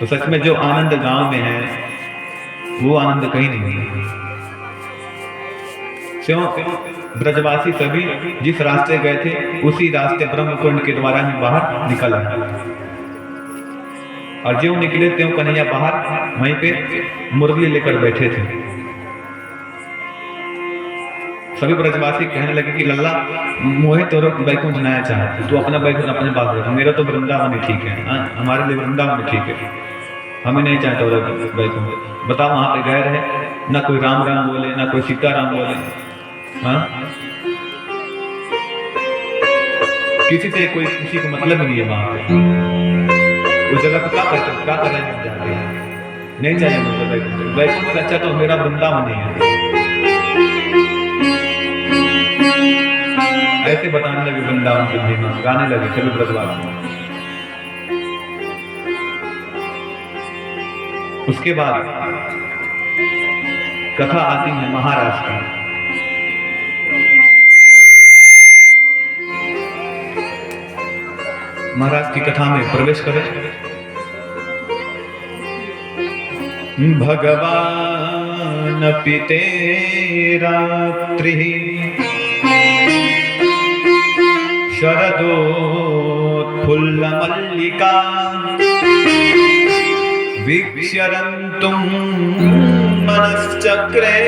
तो सच में जो आनंद गांव में है वो आनंद कहीं नहीं है। क्यों? ब्रजवासी सभी जिस रास्ते गए थे उसी रास्ते ब्रह्मकुंड के द्वारा ही बाहर निकल आए। और ज्यों निकले त्यों कन्हैया बाहर वहीं पे मुरली लेकर बैठे थे। सभी ब्रजवासी कहने लगे कि लल्ला मोहे तोरो बैकुंठ नया चाहे, तू अपना बैकुंठ अपने पास रख, मेरा तो वृंदावन ही ठीक है। हमारे लिए वृंदावन ठीक है, हमें नहीं चाहता तोरा बैकुंठ। बताओ वहां पे गए रहे, ना कोई राम राम बोले, ना कोई सीता राम बोले, हाँ किसी से कोई किसी को मतलब नहीं है वहां पे। उस जगह पे क्या कर रहे हैं जाके, नहीं चाहिए मुझे बैकुंठ। बैकुंठ से अच्छा तो मेरा वृंदावन ही है। ऐसे बताने लगे वृंदावन के महिमा, गाने लगे सभी ब्रजवासी। उसके बाद कथा आती है महाराज की। महाराज की कथा में प्रवेश करें। भगवान पिते रात्रि शरदोत्फुल्ल मल्लिका वीक्ष्यरन्तुं मनश्चक्रे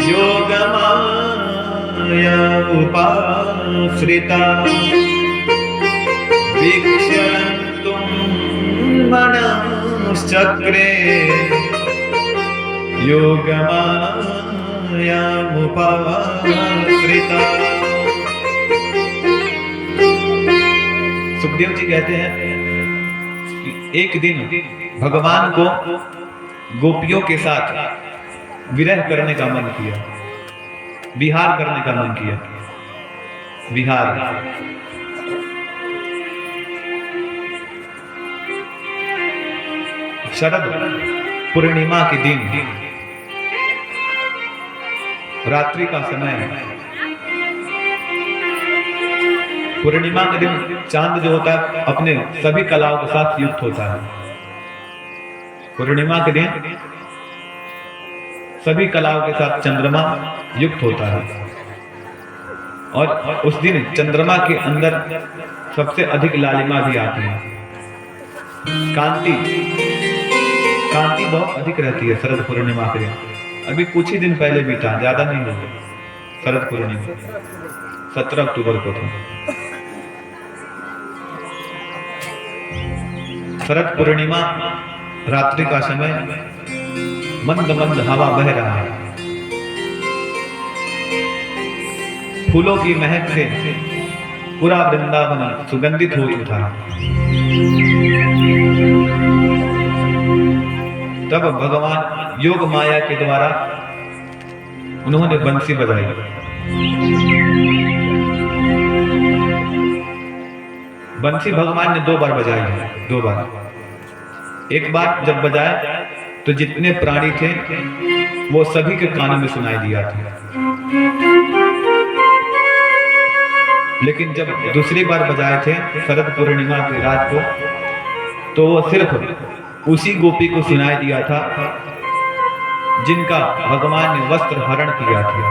योगमाया उपाश्रिता वीक्ष्यरन्तुं मनश्चक्रे योगमाया उपाश्रिता। सुखदेव जी कहते हैं कि एक दिन भगवान को गोपियों के साथ विरह करने का मन किया, विहार करने का मन किया। विहार शरद पूर्णिमा के दिन रात्रि का समय, पूर्णिमा के दिन चांद जो होता है अपने सभी कलाओं के साथ युक्त होता है। पूर्णिमा के दिन सभी कलाओं के साथ चंद्रमा युक्त होता है और उस दिन चंद्रमा के अंदर सबसे अधिक लालिमा भी आती है। कांति बहुत अधिक रहती है शरद पूर्णिमा के दिन। अभी कुछ ही दिन पहले भी था, ज्यादा नहीं हुआ। शरद पूर्णिमा 17 अक्टूबर को था। शरद पूर्णिमा रात्रि का समय, मंद मंद हवा बह रहा है, फूलों की महक से पूरा वृंदावन सुगंधित हो चुका है। तब भगवान योग माया के द्वारा उन्होंने बंसी बजाई। बंसी भगवान ने 2 बार बजाई है, 2 बार। एक बार जब बजाया तो जितने प्राणी थे वो सभी के कानों में सुनाई दिया था। लेकिन जब दूसरी बार बजाए थे शरद पूर्णिमा की रात को, तो वो सिर्फ उसी गोपी को सुनाई दिया था जिनका भगवान ने वस्त्र हरण किया था।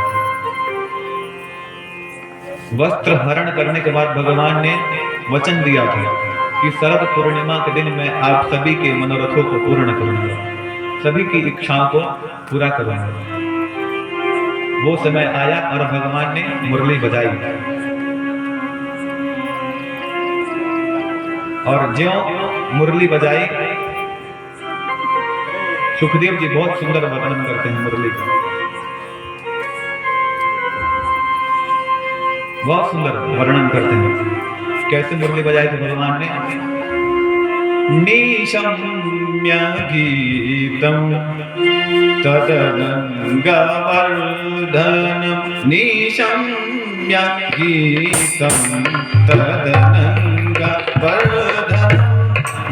वस्त्र हरण करने के बाद भगवान ने वचन दिया था कि शरद पूर्णिमा के दिन मैं आप सभी के मनोरथों को पूर्ण करूंगा, सभी की इच्छाओं को पूरा करूंगा। वो समय आया और भगवान ने मुरली बजाई और ज्यों मुरली बजाई, सुखदेव जी बहुत सुंदर वर्णन करते हैं मुरली का, बहुत सुंदर वर्णन करते हैं कैसे मुरली बजाई थी भगवान ने। निशम्य गीतम तदनंगवर्धनम, निशम्य गीतम तदनंगवर्धनम,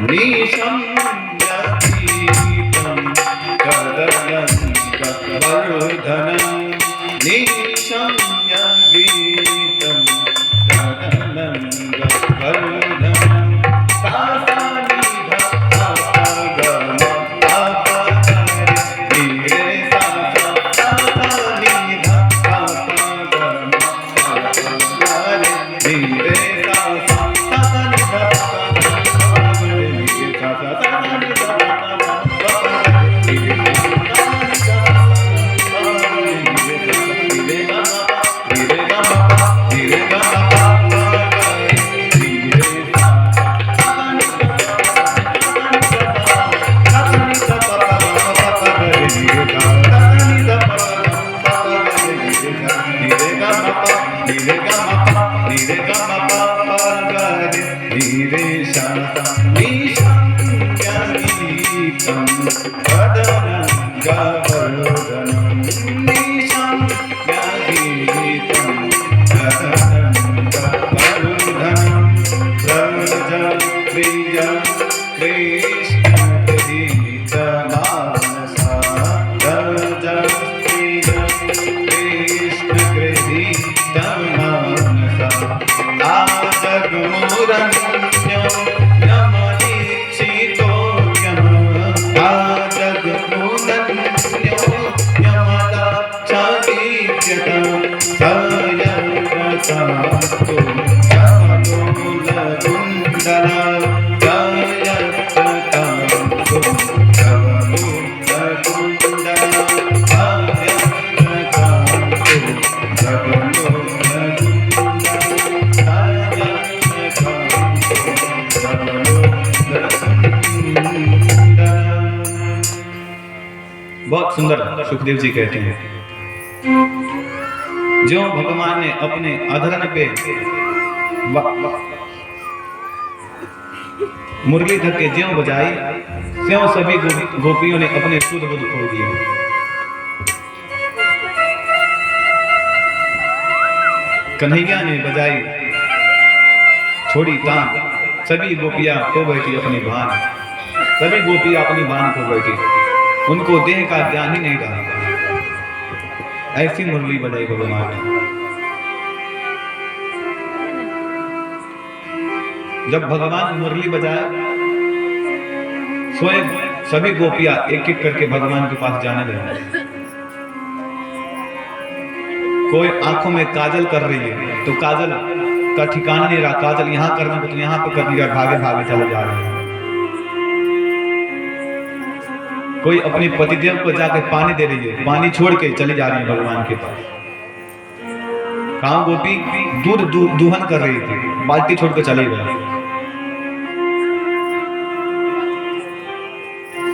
निशम्य गीतम तदनंगवर्धनम, निशम्य गीतम तदनंगवर्धनम। गवर्धनं ईशं व्याधितं गवर्धनं व्रजप्रियं कृष्णगृहीतमानसा व्रजप्रियं कृष्णगृहीतमानसा आजगमुरन्यो यमनीक्षितोऽयम् आजगमुरन्यो यमलक्षमीत्यतं सयत्रतास्तु समलोलकुण्डला सयत्रतास्तु समलोलकुण्डला सयत्रतास्तु बहुत सुंदर सुखदेव जी कहते हैं, जो भगवान ने अपने अधरन पे मुरली धर के ज्यों बजाई, त्यों सभी गोपियों ने अपने शुद्ध बुद्ध खो दिए। कन्हैया ने बजाई छोड़ी तान, सभी गोपियां खो बैठी अपनी भान, सभी गोपियां अपनी भान खो बैठी, उनको देह का ज्ञान ही नहीं रहा। ऐसी मुरली बजाई भगवान ने। जब भगवान मुरली बजाए, स्वयं सभी गोपियां एक एक करके भगवान के पास जाने लगी। कोई आंखों में काजल कर रही है तो काजल का ठिकाना नहीं रहा, काजल यहाँ करने को तो यहाँ पे कर दिया, भागे भागे चले जा रहे हैं। कोई अपने पतिदेव को जाकर पानी दे रही है, पानी छोड़ के चली जा रही है भगवान के पास। काऊ गोपी दूध दूहन कर रही थी, बाल्टी छोड़ के चले गए।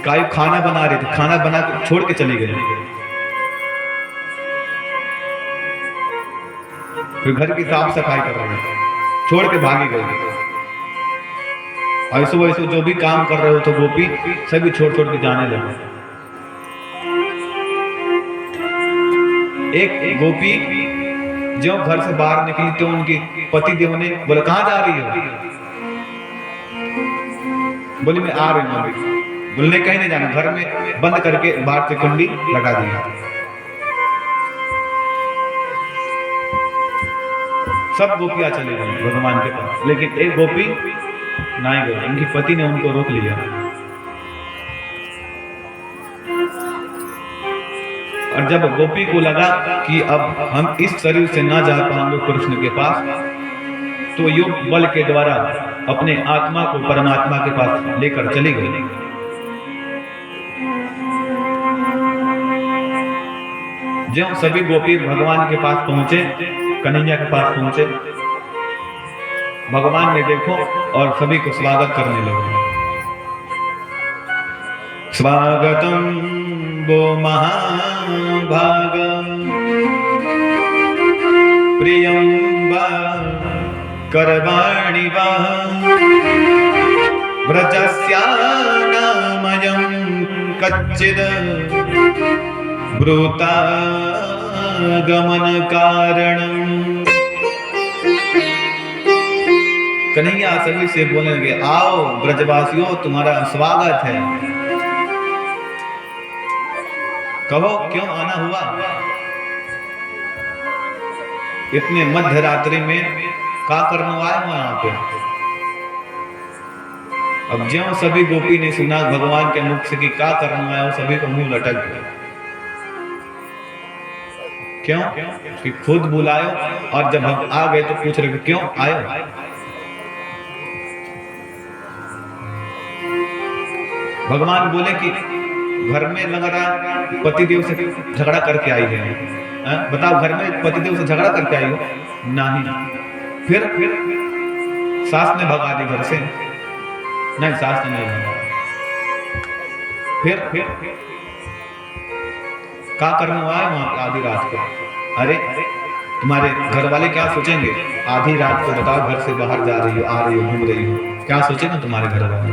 काई खाना बना रहे थे, खाना बना के छोड़ के चली गई। फिर घर की साफ सफाई कर रहे थे, छोड़ के भागी गई। ऐसे वैसे जो भी काम कर रहे हो तो गोपी सभी छोड़ छोड़ के जाने लगे। एक गोपी जो घर से बाहर निकली तो उनके पति देव ने बोला, कहाँ जा रही हो? बोली, मैं आ रही हूँ। बोलने कहीं नहीं जाना, घर में बंद करके बाहर से कुंडी लगा दिया। सब गोपियां चले गई भगवान के पास, लेकिन एक गोपी नहीं गई, उनकी पति ने उनको रोक लिया। और जब गोपी को लगा कि अब हम इस शरीर से ना जा पाएंगे कृष्ण के पास, तो योग बल के द्वारा अपने आत्मा को परमात्मा के पास लेकर चली गई। जब सभी गोपी भगवान के पास पहुंचे, कन्हैया के पास पहुंचे, भगवान ने देखो और सभी को स्वागत करने लगे। स्वागतम वो महाभागम प्रियं वा करवाणि वा व्रजस्यानामयं कच्चिद् ब्रूतागमन कारणम्। कन्हैया सभी से बोलने लगे, आओ ब्रजवासियों, तुम्हारा स्वागत है। कहो क्यों आना हुआ? इतने मध्य रात्रि में का करने आए हो यहाँ पे? अब ज्यों सभी गोपी ने सुना भगवान के मुख से कि का करने आए हो, सभी को मुंह लटक गया। क्यों? कि खुद बुलायो और जब हम आ गए तो पूछ रहे क्यों आए? भगवान बोले कि घर में लग रहा पतिदेव से झगड़ा करके आई है। बताओ, घर में पतिदेव से झगड़ा करके आई हो? नहीं। फिर सास ने भगा दी घर से? नहीं, सास ने नहीं भगा। फिर क्या करने आए वहां आधी रात को? अरे तुम्हारे घर वाले क्या सोचेंगे? आधी रात को बताओ, घर से बाहर जा रही हो, आ रही हो, घूम रही हो, क्या सोचेंगे तुम्हारे घर वाले?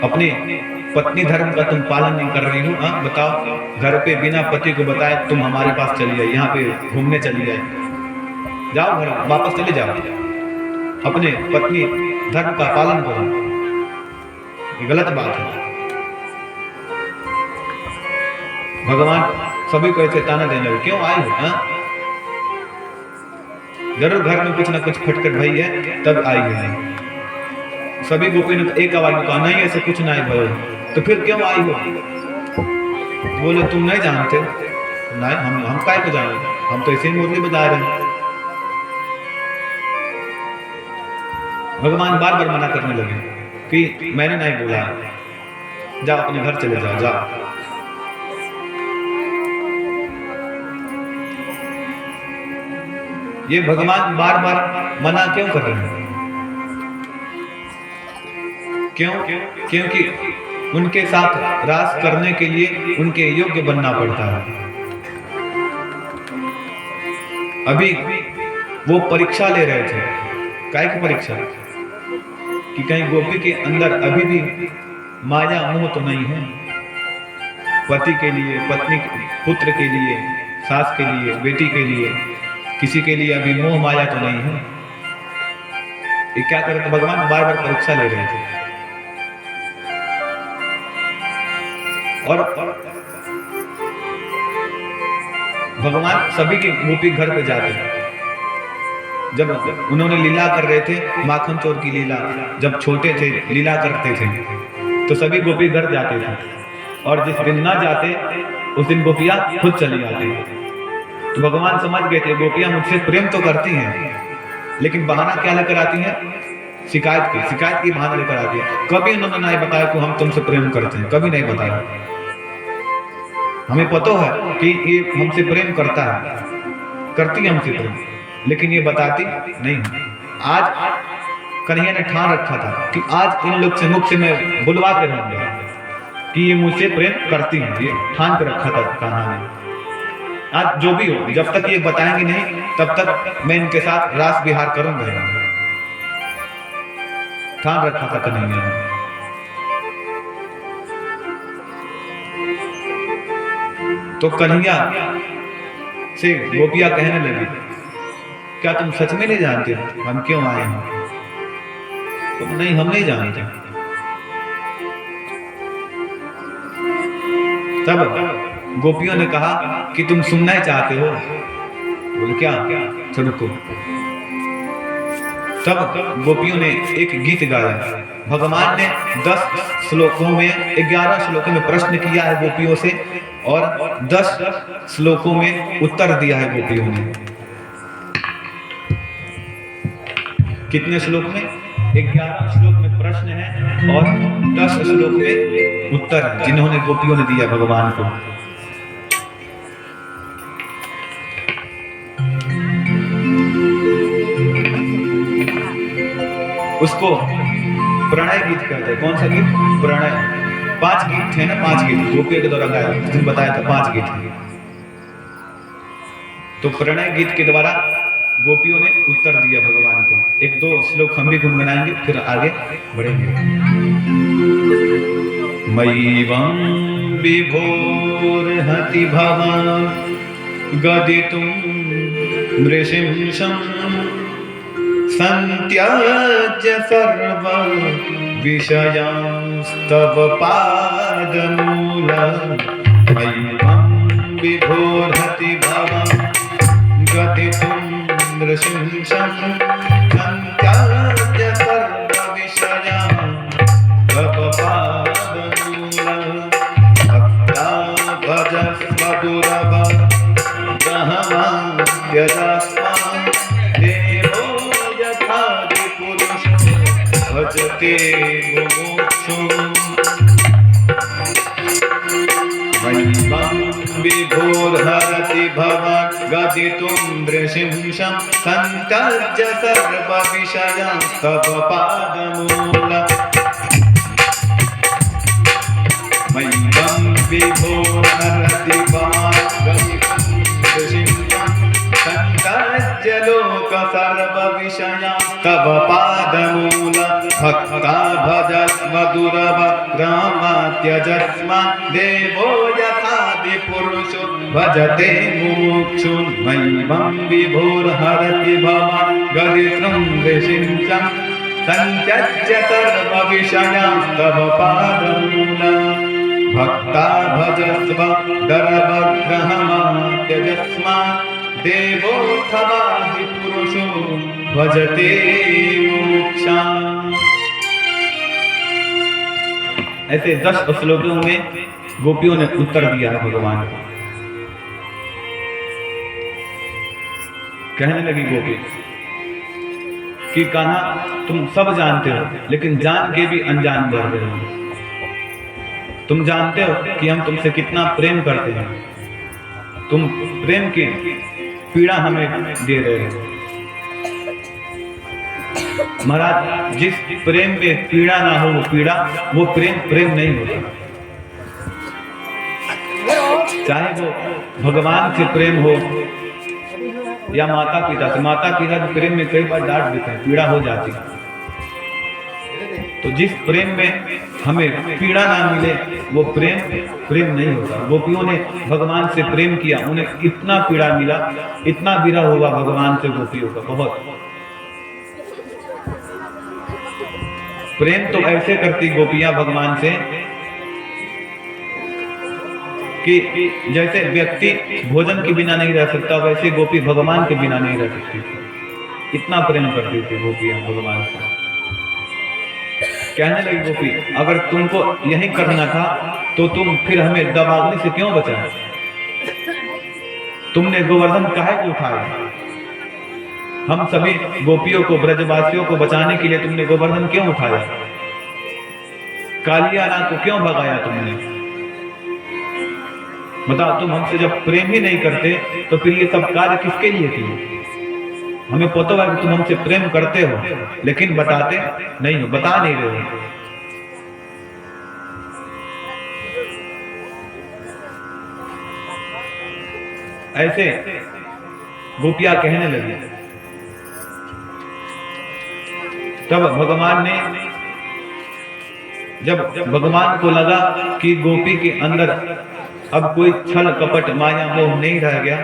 अपने पत्नी धर्म का तुम पालन नहीं कर रही हो। हाँ बताओ, घर पे बिना पति को बताए तुम हमारे पास चली जाए, यहाँ पे घूमने चली जाए, जाओ घर वापस चले जाओ, अपने पत्नी धर्म का पालन करो। ये गलत बात है। भगवान सभी को ऐसे ताना देने लगे, क्यों आई हो? हाँ जरूर घर में कुछ ना कुछ खटखट भई है तब आई है। सभी गोपी ने एक आवाज में कहा, नहीं ऐसा कुछ नहीं भयो। तो फिर क्यों आई हो? बोले तुम नहीं जानते? नहीं, हम काय को जाने, हम तो ऐसे ही मुरली बजा रहे हैं। भगवान बार बार मना करने लगे कि मैंने नहीं बोला, जाओ अपने घर चले जाओ, जाओ। ये भगवान बार बार मना क्यों कर रहे हैं? क्यों? क्योंकि उनके साथ रास करने के लिए उनके योग्य बनना पड़ता है। अभी वो परीक्षा ले रहे थे। काय की परीक्षा? कि कहीं गोपी के अंदर अभी भी माया मोह तो नहीं है, पति के लिए, पत्नी, पुत्र के लिए, सास के लिए, बेटी के लिए, किसी के लिए अभी मोह माया तो नहीं है। ये क्या करे? तो भगवान बार बार परीक्षा ले रहे थे। और भगवान सभी के गोपी घर पे जाते हैं। जब उन्होंने लीला कर रहे थे, माखन चोर की लीला, जब छोटे थे लीला करते थे, तो सभी गोपी घर जाते थे। और जिस दिन ना जाते उस दिन गोपियां खुद चली जाती। तो भगवान समझ गए थे गोपियां मुझसे प्रेम तो करती हैं, लेकिन बहाना क्या लेकर आती हैं? शिकायत की बहाना लेकर आती है। कभी उन्होंने नहीं बताया कि हम तुमसे प्रेम करते हैं, कभी नहीं बताया। हमें पता है कि ये हमसे प्रेम करता है, करती है हमसे प्रेम, लेकिन ये बताती नहीं। आज कन्हैया ने ठान रखा था कि आज इन लोग से मुख से मैं बुलवा के रहूंगा कि ये मुझसे प्रेम करती हैं, ये ठान के रखा था कान्हा ने। आज जो भी हो, जब तक ये बताएंगे नहीं तब तक मैं इनके साथ रास विहार करूंगा। ठान रखा था कन्हैया ने। तो कन्हैया से गोपियां कहने लगी, क्या तुम सच में नहीं जानते हम क्यों आए हैं? तो नहीं, हम नहीं जानते। तब गोपियों ने कहा कि तुम सुनना ही चाहते हो? बोले क्या? चलो को। तब गोपियों ने एक गीत गाया। भगवान ने 10 श्लोकों में, 11 श्लोकों में प्रश्न किया है गोपियों से, और 10 श्लोकों में उत्तर दिया है गोपियों ने। कितने श्लोक में? 11 श्लोक में प्रश्न है और 10 श्लोक में उत्तर है, जिन्होंने गोपियों ने दिया भगवान को। उसको प्रणय गीत कहते हैं। कौन सा गीत? प्रणय। 5 गीत थे ना, 5 गीत गोपियों के द्वारा गाया, जिन बताया था 5 गीत। तो प्रणय गीत के द्वारा गोपियों ने उत्तर दिया भगवान को। 1-2 श्लोक हम भी गुनगुनाएंगे, फिर आगे बढ़ेंगे। मयिवं विभोर्हति भवान् गदितुं नृसिंहं सन्त्याज्य सर्व विषयांस्तव पादमूलम्। मयिवं विभोर्हति भवान् गदितुं नृसिंहं सन्त्याज्य सर्व विषयांस्तव पादमूलम्। भक्ता भजस्व दुर्लभं गहमाद्यजास्मान् देवो यथादिपुरुषो भजते मुमुक्षुम्। मयिवं विभोर्हति भवान् गदितुं नृसिंहं सन्त्याज्य सर्वविषयांस्तव पादमूलम्। मयिवं विभोर्हति भवान् गदितुं नृसिंहं सन्त्याज्य लोक सर्वविषयांस्तव पादमूलम्। भक्ता भजस्व दुर्लभं दरवग्रहमात्यजस्मा देवो यथादिपुरुषो भजते मुमुक्षुर्मय्यं विभुर्हरति भवान् गदित्रं विषिञ्चं संत्यज्य सर्वविषयास्तव पादमूलम् भक्ता भजस्व दरवग्रहमात्यजस्मा देवोऽथवादिपुरुषो भजते मोक्षम्। ऐसे 10 श्लोकों में गोपियों ने उत्तर दिया है भगवान को। कहने लगी गोपी कि कान्हा तुम सब जानते हो, लेकिन जान के भी अनजान बढ़ रहे हो। तुम जानते हो कि हम तुमसे कितना प्रेम करते हैं, तुम प्रेम की पीड़ा हमें दे रहे हो। महाराज, जिस प्रेम में पीड़ा ना हो वो पीड़ा, वो प्रेम नहीं होता। चाहे वो भगवान से प्रेम हो या माता पिता से। माता पिता के प्रेम में कई बार डांट देते हैं, पीड़ा हो जाती है। तो जिस प्रेम में हमें पीड़ा ना मिले वो प्रेम नहीं होता। गोपियों ने भगवान से प्रेम किया, उन्हें इतना पीड़ा मिला, इतना विरह हुआ भगवान से गोपियों का। बहुत प्रेम तो ऐसे करती गोपियां भगवान से कि जैसे व्यक्ति भोजन के बिना नहीं रह सकता, वैसे गोपी भगवान के बिना नहीं रह सकती। इतना प्रेम करती थी गोपियां भगवान से। कहने लगी गोपी, अगर तुमको यही करना था तो तुम फिर हमें दबावने से क्यों बचाए? तुमने गोवर्धन काहे को उठाया? हम सभी गोपियों को, ब्रजवासियों को बचाने के लिए तुमने गोवर्धन क्यों उठाया? कालियाना को क्यों भगाया तुमने? बताओ, तुम हमसे जब प्रेम ही नहीं करते तो फिर ये सब कार्य किसके लिए किए? हमें पता है कि तुम हमसे प्रेम करते हो, लेकिन बताते नहीं हो, बता नहीं रहे हो। ऐसे गोपियां कहने लगी। तब भगवान ने, जब भगवान को लगा कि गोपी के अंदर अब कोई छल कपट माया मोह नहीं रह गया,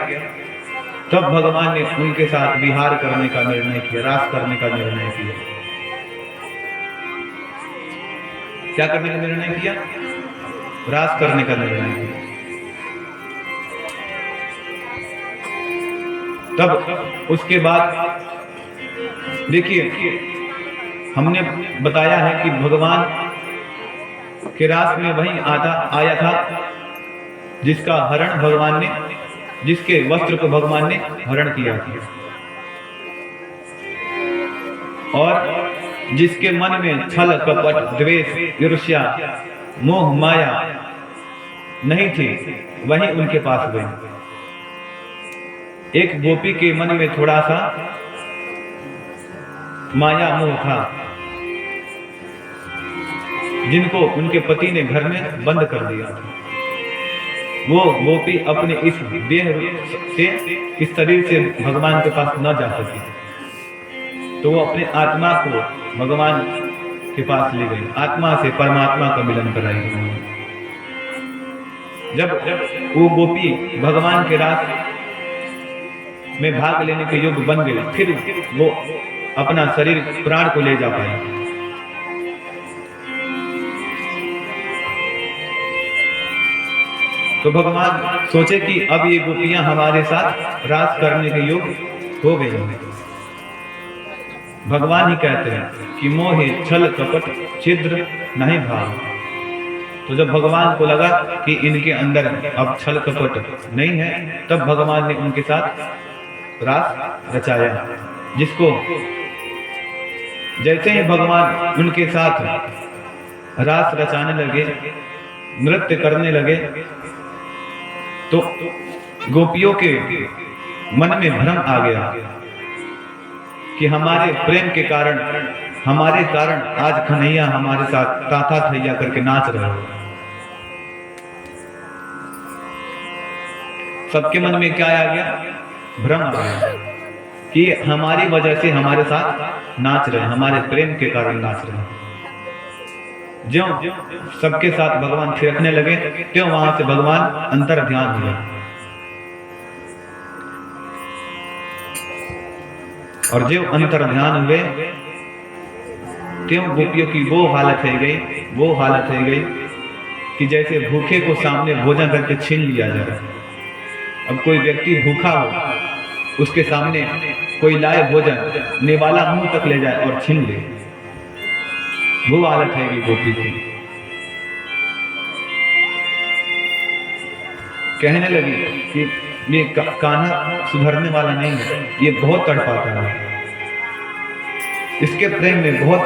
तब भगवान ने उनके साथ विहार करने का निर्णय किया, रास करने का निर्णय किया। क्या करने का निर्णय किया? रास करने का निर्णय किया। तब उसके बाद देखिए, हमने बताया है कि भगवान के रास में वही आया था जिसका हरण भगवान ने, जिसके वस्त्र को भगवान ने हरण किया था, और जिसके मन में छल कपट द्वेष ईर्ष्या मोह माया नहीं थी, वही उनके पास गई। एक गोपी के मन में थोड़ा सा माया मोह था, जिनको उनके पति ने घर में बंद कर दिया था। वो गोपी अपने इस देह से, इस शरीर से भगवान के पास न जा सकी, तो वो अपने आत्मा को भगवान के पास ले गई, आत्मा से परमात्मा का मिलन कराई। जब वो गोपी भगवान के रास में भाग लेने के योग्य बन गई, फिर वो अपना शरीर प्राण को ले जा पाई। तो भगवान सोचे कि अब ये गोपियां हमारे साथ रास करने के योग्य हो गई हैं। भगवान ही कहते हैं कि मोहे छल कपट छिद्र नहीं भाव। तो जब भगवान को लगा कि इनके अंदर अब छल कपट नहीं है, तब भगवान ने उनके साथ रास रचाया, जिसको जैसे ही भगवान उनके साथ रास रचाने लगे, नृत्य करने लगे, तो गोपियों के मन में भ्रम आ गया कि हमारे प्रेम के कारण, हमारे कारण आज कन्हैया हमारे साथ ताथा थैया करके नाच रहे हो। सबके मन में क्या आ गया? भ्रम आ गया कि हमारी वजह से हमारे साथ नाच रहे हैं, हमारे प्रेम के कारण नाच रहे हैं। ज्यों सबके साथ भगवान थिरकने लगे त्यों वहां से भगवान अंतर ध्यान हो गए। और जो अंतर ध्यान हुए त्यों गोपियों की वो हालत है गई कि जैसे भूखे को सामने भोजन करके छीन लिया जाए। अब कोई व्यक्ति भूखा हो, उसके सामने कोई लाए भोजन, निवाला मुंह तक ले जाए और छीन ले, वो हालत है गोपी की। कहने लगी कि ये कान्हा सुधरने वाला नहीं है, ये बहुत तड़पाता है, इसके प्रेम में बहुत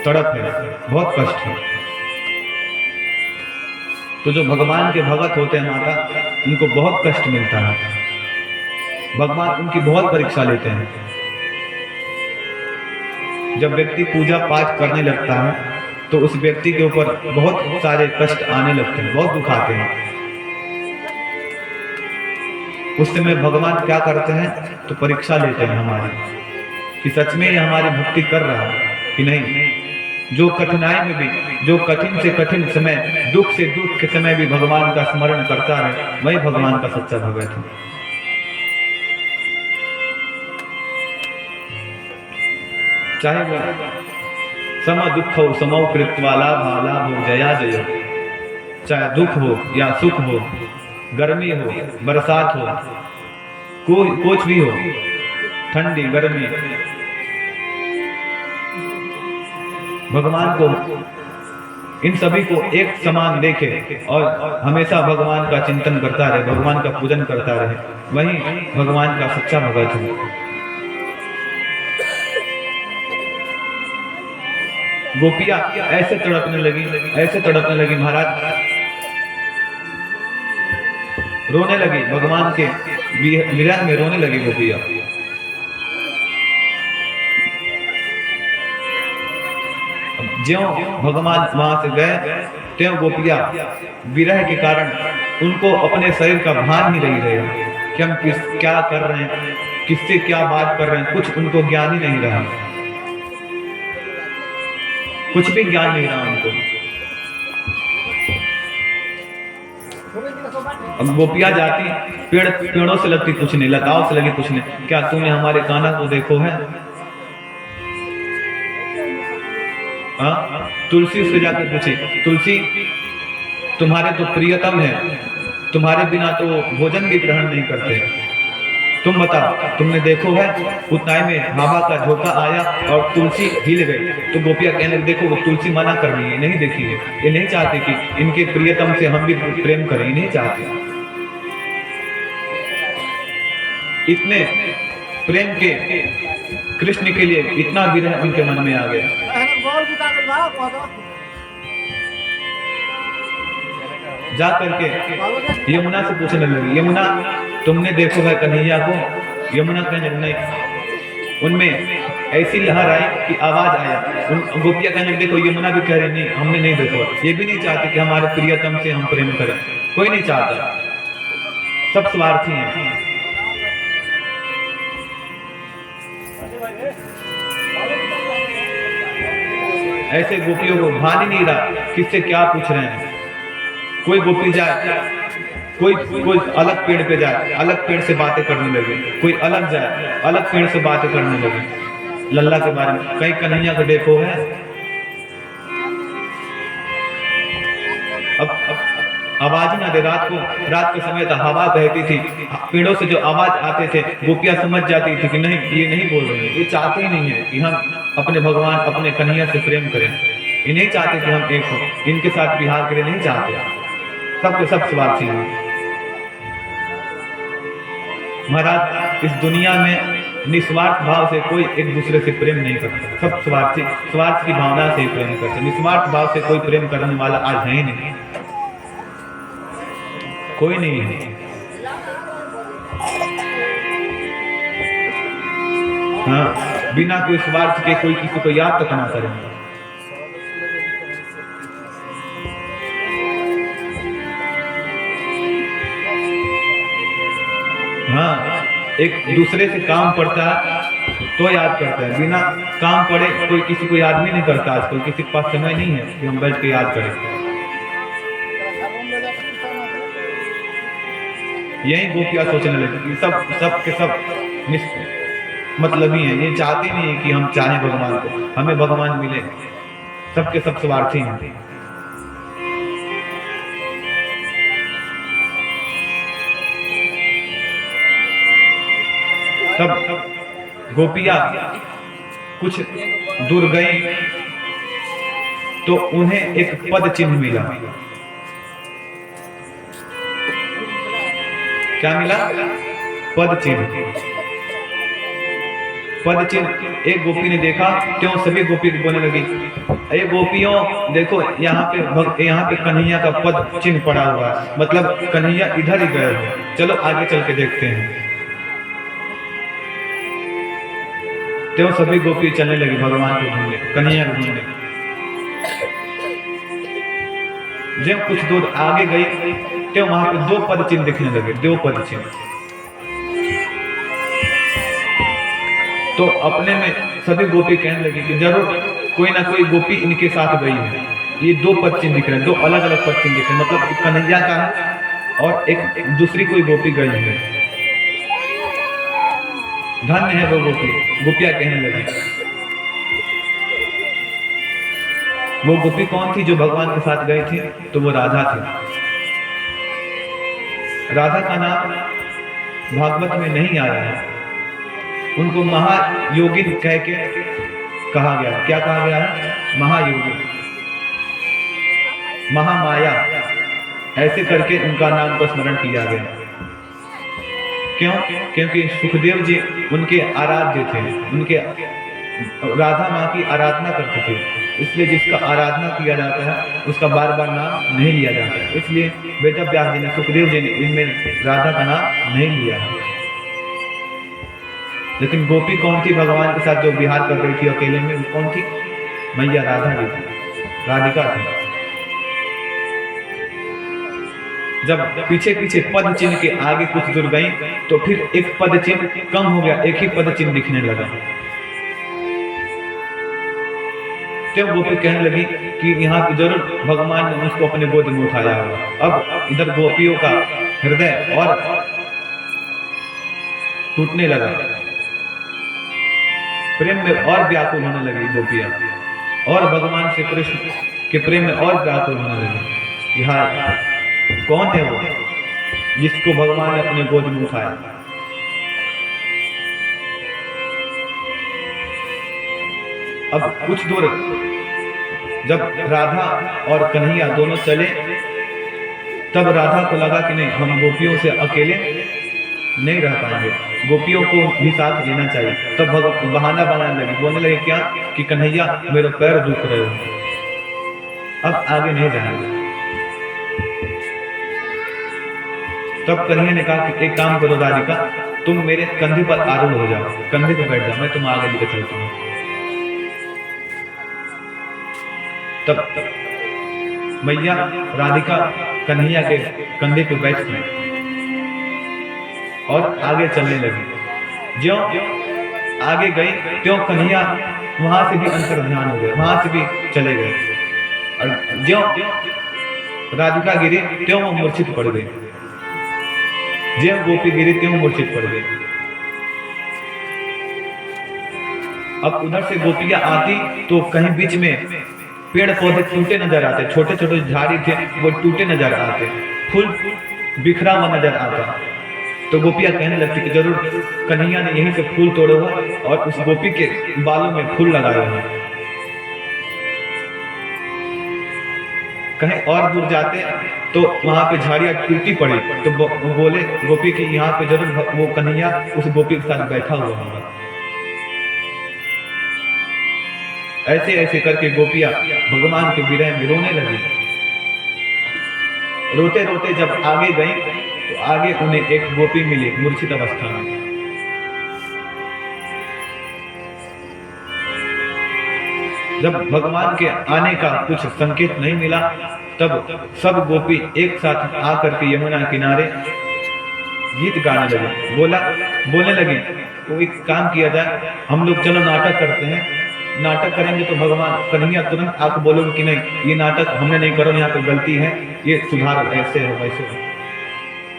तड़प है, बहुत कष्ट है। तो जो भगवान के भगत होते हैं माता, उनको बहुत कष्ट मिलता है, भगवान उनकी बहुत परीक्षा लेते हैं। जब व्यक्ति पूजा पाठ करने लगता है तो उस व्यक्ति के ऊपर बहुत सारे कष्ट आने लगते हैं, बहुत दुख आते हैं। उस समय भगवान क्या करते हैं, तो परीक्षा लेते हैं हमारी कि सच में ये हमारी भक्ति कर रहा है कि नहीं। जो कठिनाई में भी, जो कठिन से कठिन समय, दुख से दुख के समय भी भगवान का स्मरण करता रहे, वही भगवान का सच्चा भगत है। चाहे वो सम दुख हो समौ कृत्वा लाभा हो जया जय, चाहे दुख हो या सुख हो, गर्मी हो बरसात हो, कुछ भी हो, ठंडी गर्मी, भगवान को, इन सभी को एक समान देखे और हमेशा भगवान का चिंतन करता रहे, भगवान का पूजन करता रहे, वही भगवान का सच्चा भगत है। गोपियां ऐसे तड़पने लगी महाराज, रोने लगी, भगवान के विरह में रोने लगी गोपियां। ज्यों भगवान वहां से गए त्यों गोपियां विरह के कारण उनको अपने शरीर का भान ही नहीं रहे कि हम क्या कर रहे हैं, किससे क्या बात कर रहे हैं, कुछ उनको ज्ञान ही नहीं रहा, कुछ भी ज्ञान नहीं रहा उनको। अब गोपियां जाती पेड़ों से लगती पूछने, लताओं से लगी पूछने, क्या तूने हमारे कान्हा को देखो है? तुलसी से जाकर पूछे, तुलसी तुम्हारे तो प्रियतम है, तुम्हारे बिना तो भोजन भी ग्रहण नहीं करते, तुम बताओ तुमने देखो है? उतनाई में हवा का झोंका आया और तुलसी हिल गई। तो गोपियां कहने देखो वो तुलसी मना कर रही है, नहीं देखी है, ये नहीं चाहती कि इनके प्रियतम से हम भी प्रेम करें, नहीं चाहते। इतने प्रेम के कृष्ण के लिए इतना विरह उनके मन में आ गया। जा करके यमुना से पूछने लगी, यमुना तुमने देखो है कन्हैया को? यमुना कहने नहीं, उनमें ऐसी लहर आई कि आवाज आया। गोपियां कहने देखो, यमुना भी कह रही नहीं हमने नहीं देखो, ये भी नहीं चाहते कि हमारे प्रियतम से हम प्रेम करें, कोई नहीं चाहता, सब स्वार्थी हैं। ऐसे गोपियों को भान ही नहीं रहा किससे क्या पूछ रहे हैं। कोई गोपी जाए, कोई अलग पेड़ पे जाए, अलग पेड़ से बातें करने लगे, कोई अलग जाए, अलग पेड़ से बातें करने लगे लल्ला के बारे में। कहीं कन्हैया को देखो है? अब आवाज ना दे। रात के समय था, हवा बहती थी, पेड़ों से जो आवाज आते थे गोपियां समझ जाती थी कि नहीं ये नहीं बोल रहे हैं, ये चाहते ही नहीं है कि हम अपने भगवान अपने कन्हैया से प्रेम करें, ये नहीं चाहते कि हम एक हो, इनके साथ विहार करें, नहीं चाहते, सबके सब स्वार्थी हैं। महाराज इस दुनिया में निस्वार्थ भाव से कोई एक दूसरे से प्रेम नहीं करता, सब स्वार्थ की भावना से ही प्रेम करते। निस्वार्थ भाव से कोई प्रेम करने वाला आज है ही नहीं, कोई नहीं है। हाँ, बिना कोई स्वार्थ के कोई किसी को याद तक ना करेंगे। हाँ, एक दूसरे से काम पड़ता है तो याद करते हैं, बिना काम पड़े कोई किसी को याद भी नहीं करता आजकल, किसी के पास समय नहीं है कि हम बैठ के याद करें। यही गोपियां सोचने लगी कि सब के सब मतलबी हैं, ये चाहते नहीं है कि हम चाहें भगवान को, हमें भगवान मिले, सबके सब स्वार्थी हैं। तब गोपियां कुछ दूर गई तो उन्हें एक पद चिन्ह मिला। क्या मिला? पद चिन्ह। पद चिन्ह एक गोपी ने देखा, क्यों सभी गोपी बोलने लगी, अरे गोपियों देखो यहाँ पे कन्हैया का पद चिन्ह पड़ा हुआ है, मतलब कन्हैया इधर ही गए हो, चलो आगे चल के देखते हैं। तो सभी गोपी चलने लगी भगवान को ढूंढने, कन्हैया को ढूंढने। जब कुछ दूर आगे गई तो वहां पे दो पद चिन्ह दिखने लगे, दो पद चिन्ह। तो अपने में सभी गोपी कहने लगी कि जरूर कोई ना कोई गोपी इनके साथ गई है, ये दो पद चिन्ह दिख रहे हैं, दो अलग अलग पद चिन्ह दिख रहे हैं, मतलब कन्हैया का है और एक दूसरी कोई गोपी गई है। धन्य है वो गोपी, गोपियां कहने लगी। वो गोपी कौन थी जो भगवान के साथ गई थी? तो वो राधा थी। राधा का नाम भागवत में नहीं आया है, उनको महायोगिन कह के कहा गया। क्या कहा गया है? महायोगिन, महामाया, ऐसे करके उनका नाम को स्मरण किया गया। क्यों? क्योंकि सुखदेव जी उनके आराध्य थे, उनके राधा माँ की आराधना करते थे, इसलिए जिसका आराधना किया जाता है उसका बार बार नाम नहीं लिया जाता है। इसलिए वेद व्यास जी ने, सुखदेव जी ने इनमें राधा का नाम नहीं लिया। लेकिन गोपी कौन थी भगवान के साथ जो विहार कर रही थी अकेले में? वो कौन थी? मैया राधा जी थी, राधिका थी। जब पीछे पीछे पद चिन्ह के आगे कुछ दूर गई तो फिर एक पद चिन्ह कम हो गया, एक ही पद चिन्ह दिखने लगा। तो गोपी कहने लगी कि यहाँ पे जरूर भगवान ने उसको अपने गोद में उठाया होगा। अब इधर गोपियों का हृदय और टूटने लगा, प्रेम में और व्याकुल होने लगी गोपियां, और भगवान श्री कृष्ण के प्रेम में और व्याकुल होने लगी। यहाँ कौन है वो जिसको भगवान ने अपने गोद में उठाया? अब कुछ दूर जब राधा और कन्हैया दोनों चले तब राधा को लगा कि नहीं, हम गोपियों से अकेले नहीं रह पाएंगे, गोपियों को भी साथ लेना चाहिए। तब बहाना बनाने लगे, बोलने लगे क्या कि कन्हैया मेरे पैर दुख रहे हो, अब आगे नहीं जाएंगे। तब कन्हैया ने कहा कि एक काम करो राधिका, तुम मेरे कंधे पर आरूढ़ हो जाओ, कंधे पर बैठ जाओ, मैं तुम आगे लेकर चलता हूँ। तब मैया राधिका कन्हैया के कंधे पर बैठ गई और आगे चलने लगी। ज्यों आगे गई त्यों कन्हैया वहां से भी अंतर ध्यान हो गए, वहां से भी चले गए, और ज्यों राधिका गिरी त्यों वो मूर्छित पड़ गई, ज्यों गोपी गिरी त्यों मूर्छित पड़ गई। अब उधर से गोपियां आती तो कहीं बीच में पेड़ पौधे टूटे नजर आते, छोटे छोटे झाड़ी थे वो टूटे नजर आते, फूल बिखरा हुआ नजर आता। तो गोपियां कहने लगती कि जरूर कन्हैया ने यहीं से फूल तोड़े हुए और उस गोपी के बालों में फूल लगाए हुए। कहीं और दूर जाते तो वहां पे झाड़ियां टूटी पड़ी, तो वो बोले गोपी कि यहाँ पे जरूर वो कन्हैया उस गोपी के साथ बैठा हुआ होगा। ऐसे ऐसे करके गोपियां भगवान के विरह में रोने लगी। रोते रोते जब आगे गई तो आगे उन्हें एक गोपी मिली मूर्छित अवस्था में। जब भगवान के आने का कुछ संकेत नहीं मिला तब सब गोपी एक साथ आकर के यमुना किनारे गीत गाने लगे, बोलने लगे कोई काम किया जाए, हम लोग चलो नाटक करते हैं, नाटक करेंगे तो भगवान कन्हैया तुरंत आपको बोलोगे कि नहीं ये नाटक हमने नहीं करो, यहाँ पे गलती है, ये सुधार ऐसे हो वैसे हो।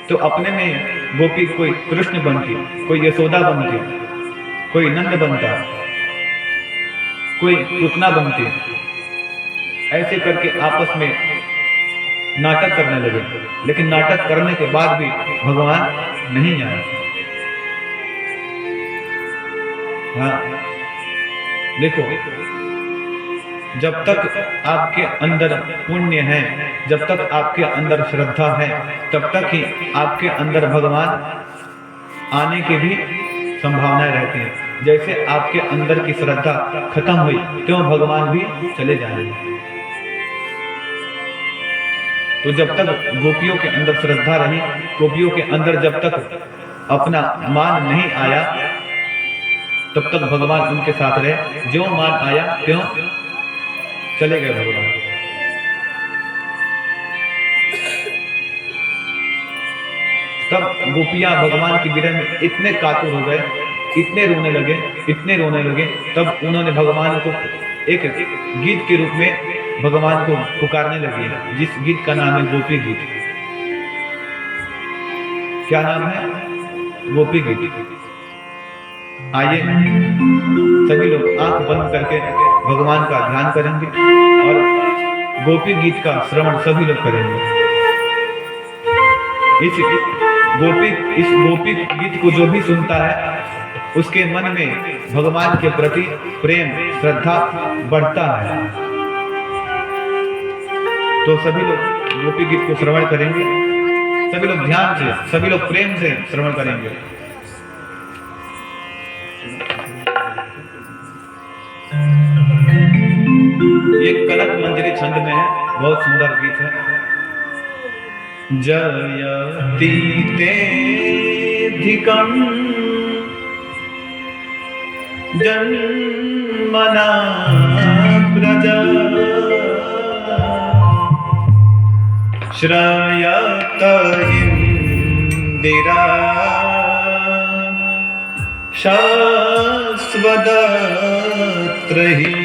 तो अपने में गोपी कोई कृष्ण बनती, कोई यशोदा बनती, कोई नंद बनता, कोई पूतना बनती, ऐसे करके आपस में नाटक करने लगे। लेकिन नाटक करने के बाद भी भगवान नहीं आए। हाँ देखो, जब तक आपके अंदर पुण्य है, जब तक आपके अंदर श्रद्धा है, तब तक ही आपके अंदर भगवान आने की भी संभावनाएं रहती हैं। जैसे आपके अंदर की श्रद्धा खत्म हुई त्यों भगवान भी चले जाएंगे। तो जब तक गोपियों के अंदर श्रद्धा रही, गोपियों के अंदर जब तक अपना मान नहीं आया, तब तक भगवान उनके साथ रहे। जो मान आया त्यों चले गए भगवान। तब गोपियां भगवान की विरह में इतने कातुर हो गए, इतने रोने लगे, इतने रोने लगे। तब उन्होंने भगवान को एक गीत के रूप में भगवान को पुकारने लगी, जिस गीत का नाम है गोपी गीत। क्या नाम है? गोपी गीत। आइए सभी लोग आंख बंद करके भगवान का ध्यान करेंगे और गोपी गीत का श्रवण सभी लोग करेंगे। इस गोपी गीत को जो भी सुनता है उसके मन में भगवान के प्रति प्रेम श्रद्धा बढ़ता है। तो सभी लोग गोपी गीत को श्रवण करेंगे, सभी लोग ध्यान से, सभी लोग प्रेम से श्रवण करेंगे। ये कनक मंजरी छंद में है, बहुत सुंदर गीत है। जयति तेऽधिकं जन्मना प्रजा श्रयत इंदिरा शाश्वतत्रहि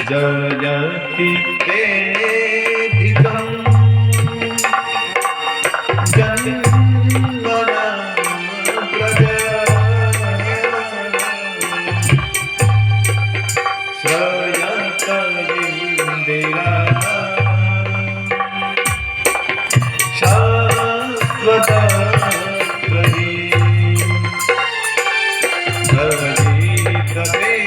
जयति तेऽधिकं जन्मना प्रजा श्रयत इंदिरा शाश्वतत्रहि भजितवेश्यता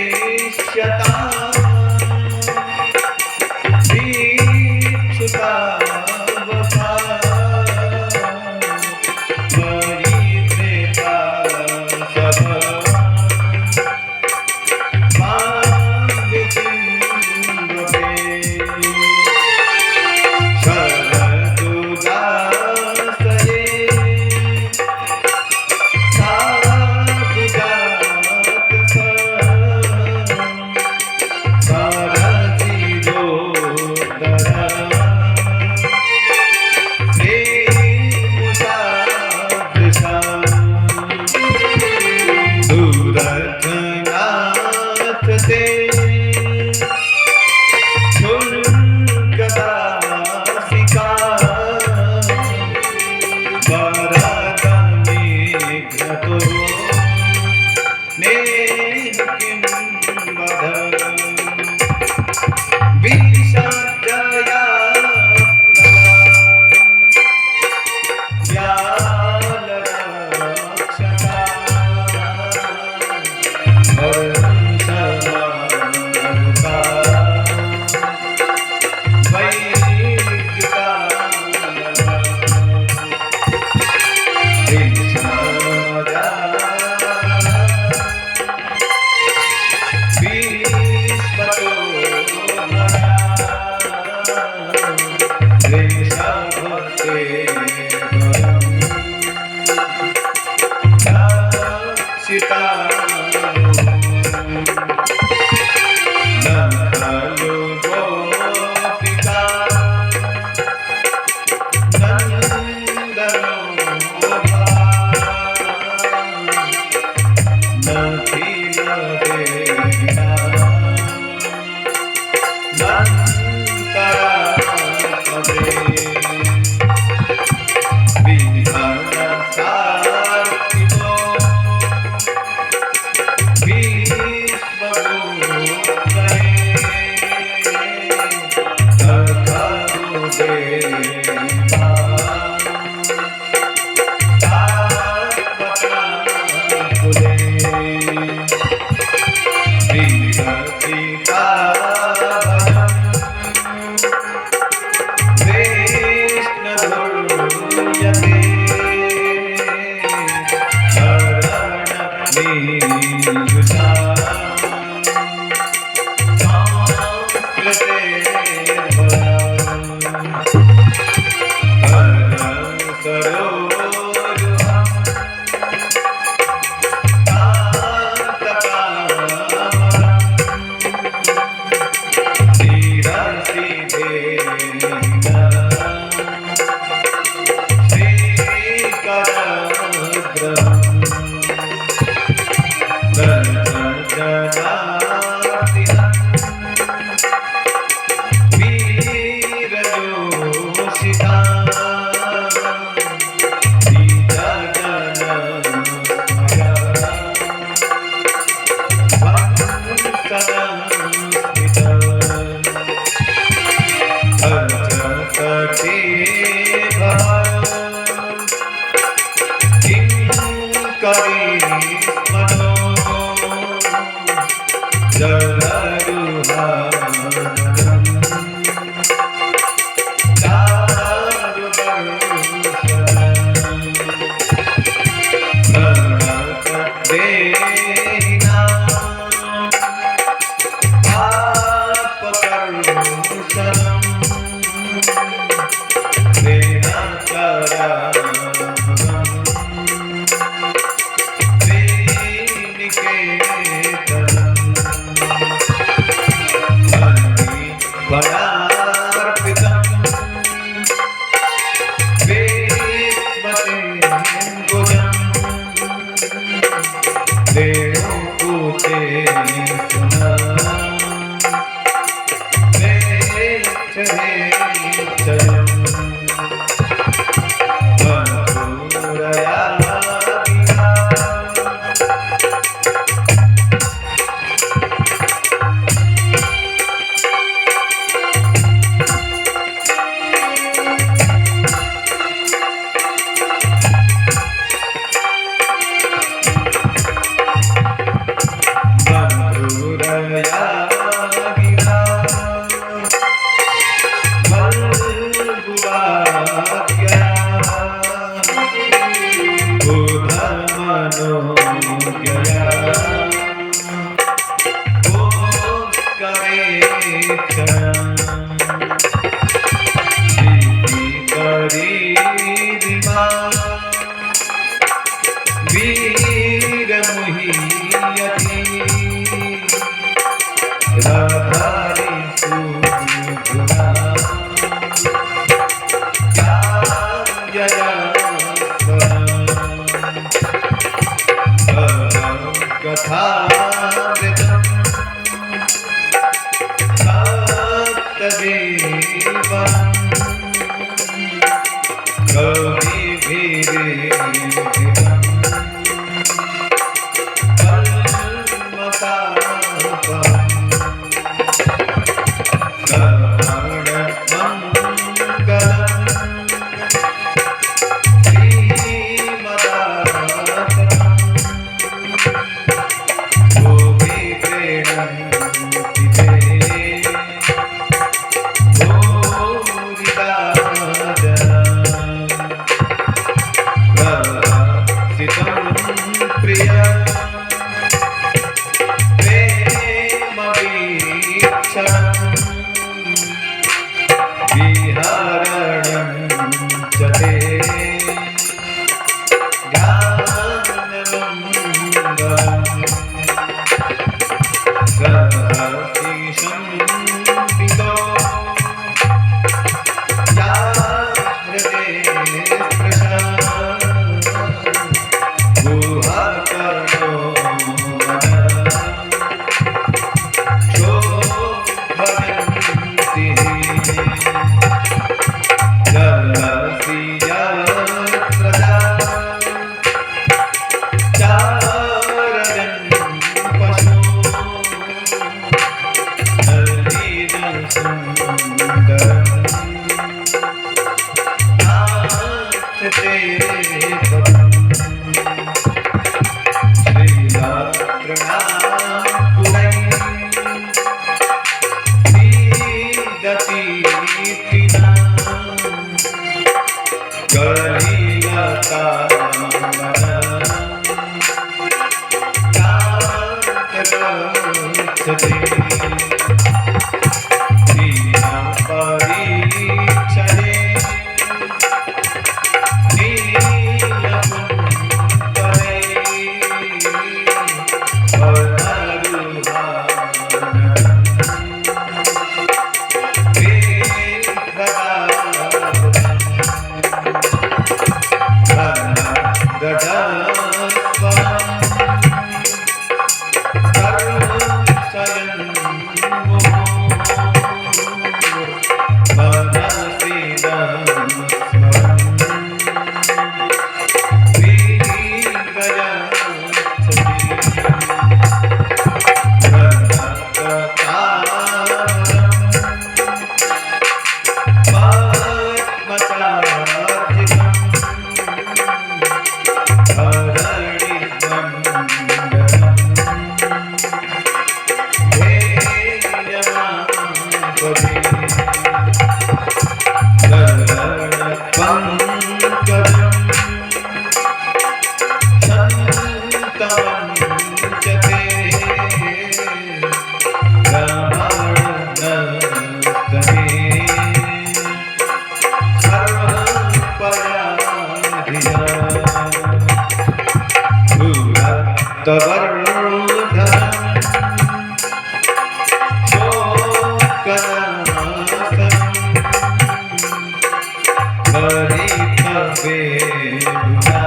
बेहुदा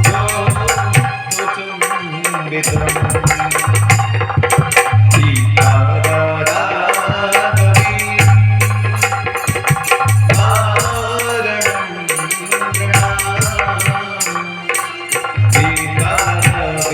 तो चुंबितम् सीता राधा कवि कारणं सीता वीरः के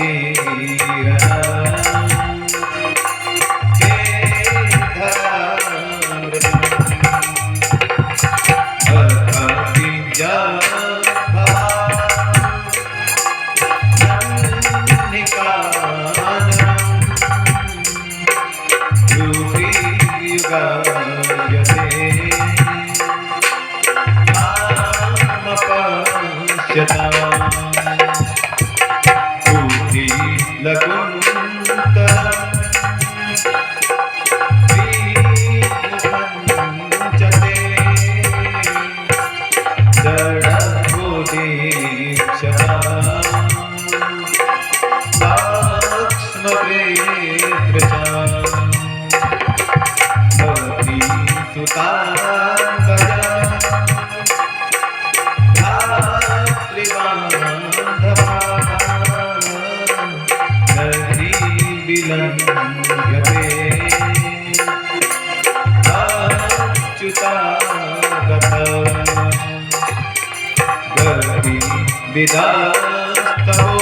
विदास्तवो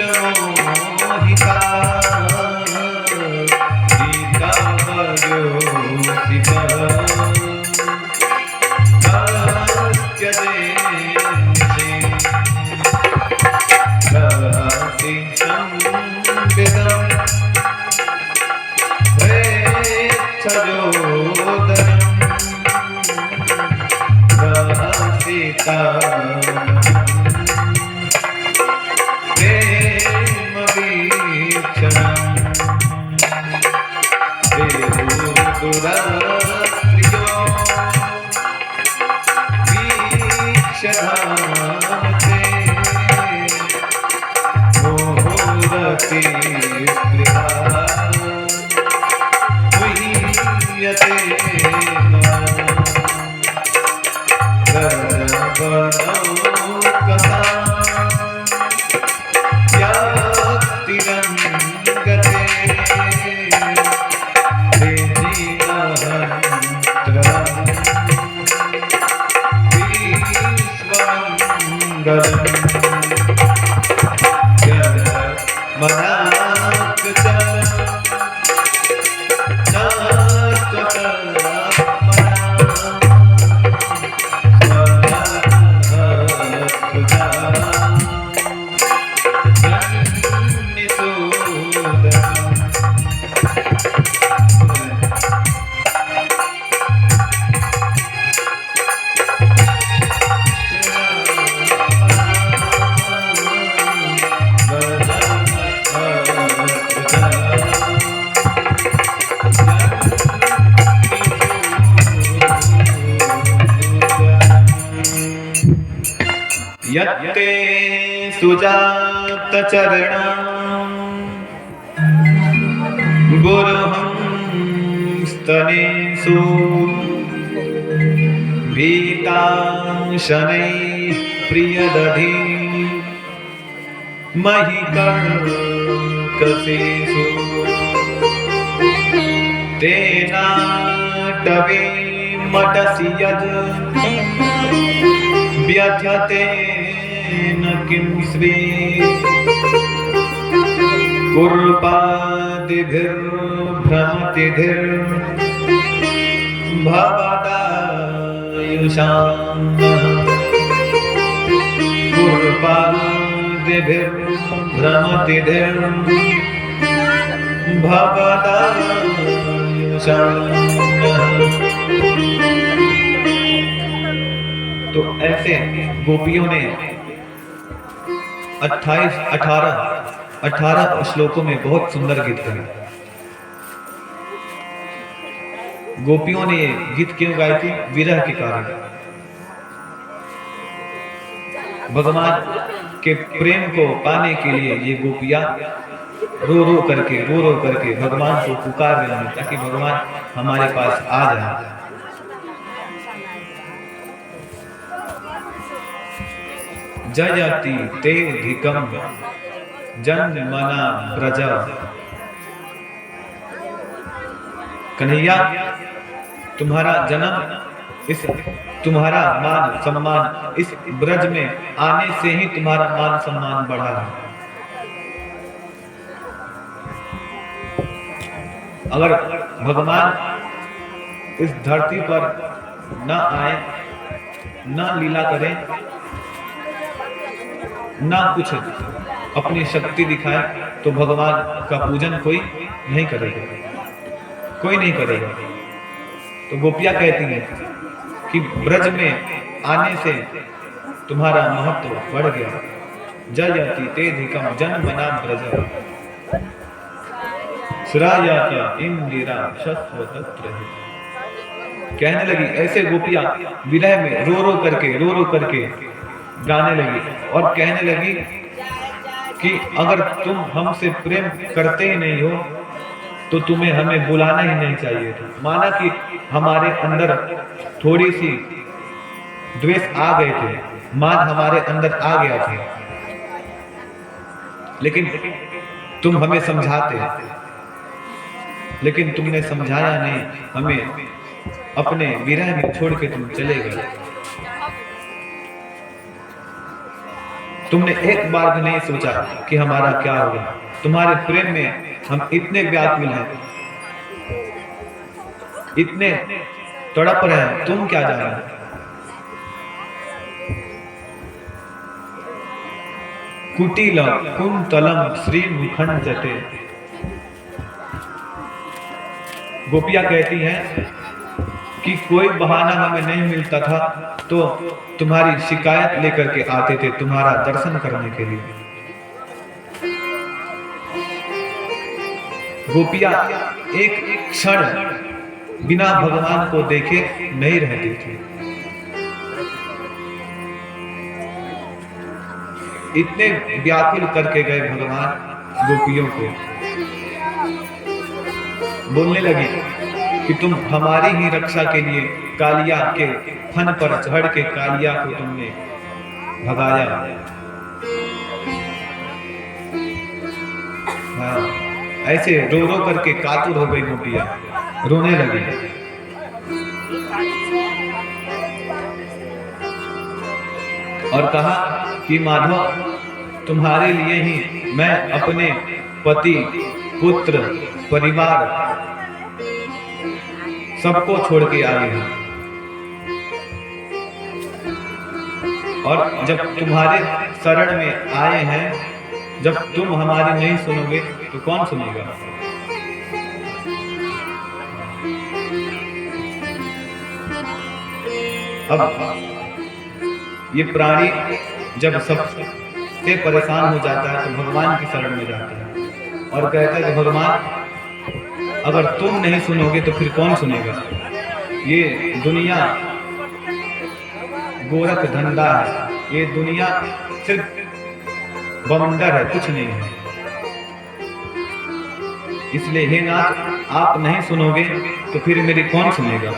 गीतमोहिता गीतावयोसिता नास्त्यदेशे रहसि संविदम् प्रेच्छयोदरम् सीता प्रेम वीक्षणम् देवदुरात्रियो वीक्षधामते मोहरति स्पृहा मुह्यते यत्ते सुजात चरणं गुरुहं स्तनेषु भीतांशनैः प्रियदधि महि कर्कसेषु तेनाटवे मटसि यद् व्यथते न किं स्वे कुर्पादिभिर्भ्रमतिभिर्भवदायुषान्नः कुर्पादिभिर्भ्रमतिभिर्भवदायुषान्नः। तो ऐसे गोपियों ने 18 श्लोकों में बहुत सुंदर गीत गाए। गोपियों ने ये गीत क्यों गाए थे? विरह के कारण। भगवान के प्रेम को पाने के लिए ये गोपियां रो रो करके भगवान को पुकार रही हैं ताकि भगवान हमारे पास आ जाए। जयति ते धिकम जन मना ब्रजा। कन्हैया, तुम्हारा जन्म, इस तुम्हारा मान सम्मान, इस ब्रज में आने से ही तुम्हारा मान सम्मान बढ़ा है। अगर भगवान इस धरती पर न आए, न लीला करें, न कुछ अपनी शक्ति दिखाए, तो भगवान का पूजन कोई नहीं करेगा, कोई नहीं करेगा। तो गोपियां कहती हैं कि ब्रज में आने से तुम्हारा महत्व बढ़ गया। जयति ते धिकम जन मना ब्रज श्रायता इंदिरा शश्वतत्र। कहने लगी, ऐसे गोपियां विरह में रो रो करके गाने लगी और कहने लगी कि अगर तुम हमसे प्रेम करते ही नहीं हो तो तुम्हें हमें बुलाना ही नहीं चाहिए था। माना कि हमारे अंदर थोड़ी सी द्वेष आ गए थे, मान हमारे अंदर आ गया था, लेकिन तुम हमें समझाते, लेकिन तुमने समझाया नहीं, हमें अपने विरह में छोड़ के तुम चले गए। तुमने एक बार भी नहीं सोचा कि हमारा क्या होगा। तुम्हारे प्रेम में हम इतने व्याकुल हैं, इतने तड़प रहे हैं, तुम क्या जानो। कुटिल कुंतलम श्री मुखंजते। गोपियां कहती हैं कि कोई बहाना हमें नहीं मिलता था तो तुम्हारी शिकायत लेकर के आते थे तुम्हारा दर्शन करने के लिए। गोपियां एक क्षण बिना भगवान को देखे नहीं रहती थी। इतने व्याकुल करके गए भगवान गोपियों को। बोलने लगी कि तुम हमारी ही रक्षा के लिए कालिया के फन पर चढ़ के कालिया को तुमने भगाया। हाँ, ऐसे रो रो करके कातुर हो गई गोपियां, रोने लगी। और कहा कि माधव, तुम्हारे लिए ही मैं अपने पति, पुत्र, परिवार सबको छोड़ के आई हूं, और जब तुम्हारे शरण में आए हैं, जब तुम हमारी नहीं सुनोगे तो कौन सुनेगा। अब ये प्राणी जब सबसे परेशान हो जाता है तो भगवान की शरण में जाता है और कहता है कि भगवान, अगर तुम नहीं सुनोगे तो फिर कौन सुनेगा। ये दुनिया गोरख धंधा है, ये दुनिया सिर्फ बवंडर है, कुछ नहीं है। इसलिए हे नाथ, आप नहीं सुनोगे तो फिर मेरी कौन सुनेगा।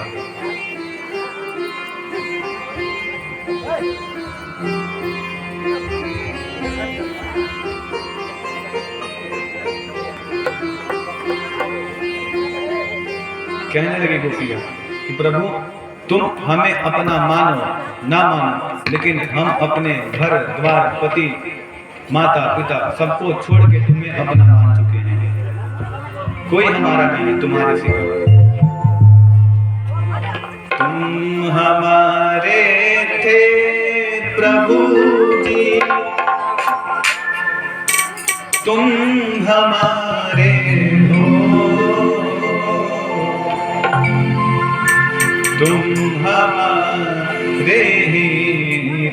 कहने लगी गोपियां कि प्रभु, तुम हमें अपना मानो ना मानो, लेकिन हम अपने घर द्वार, पति, माता, पिता सबको छोड़ के तुम्हें अपना मान चुके हैं। कोई हमारा नहीं है तुम्हारे सिवा। तुम हमारे थे प्रभु जी, तुम हमारे हो, तुम हमारे ही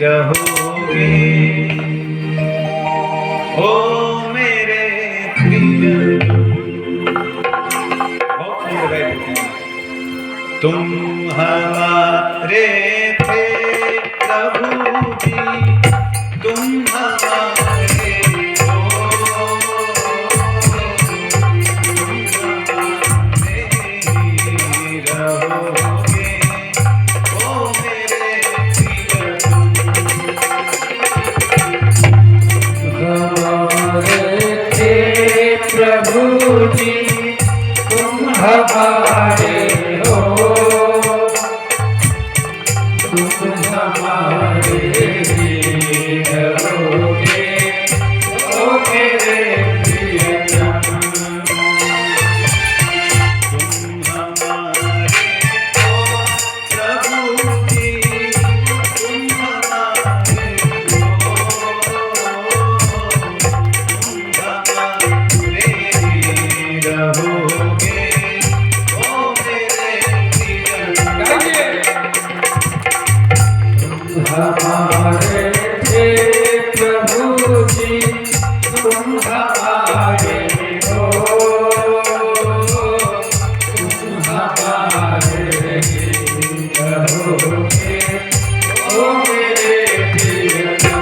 रहोगे। ओ मेरे प्रिय, बहुत सुंदर गाई। तुम हमारे थे प्रभु जी, तुम हमारे हो, तुम हमारे ही रहोगे। ओ मेरे प्रिय, हमारे हो, तुम हमारे ही रहोगे, ओ मेरे प्रियतम। तुम हमारे हो प्रभु जी, तुम हमारे हो, तुम हमारे ही रहोगे, ओ मेरे प्रियतम। हमारे थे प्रभु जी, तुम हमारे हो, तुम हमारे ही रहोगे, ओ मेरे प्रियतम।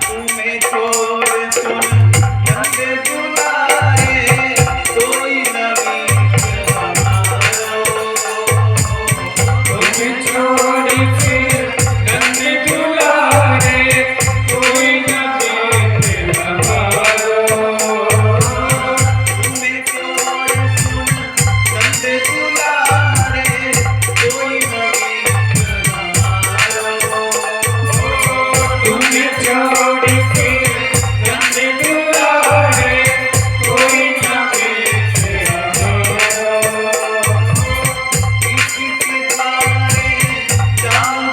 तुम्हें छोड़ सुन नंद दुलारे, कोई नबी हमारो। तुम्हें छोड़ फिर नंद दुलारे, कोई न बेटे हमारो। तुम्हें छोड़ सुन नंद दुलारे, कोई नबी हमारो। तुम्हें छोड़ फिर नंद दुलारे, कोई न बेटे हमारो। किसके द्वारे जाऊं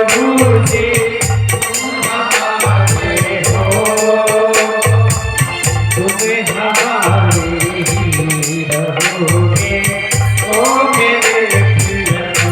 प्रभु जी तुम हमारे हो, तुम हमारे ही रहोगे ओ मेरे प्रियतम।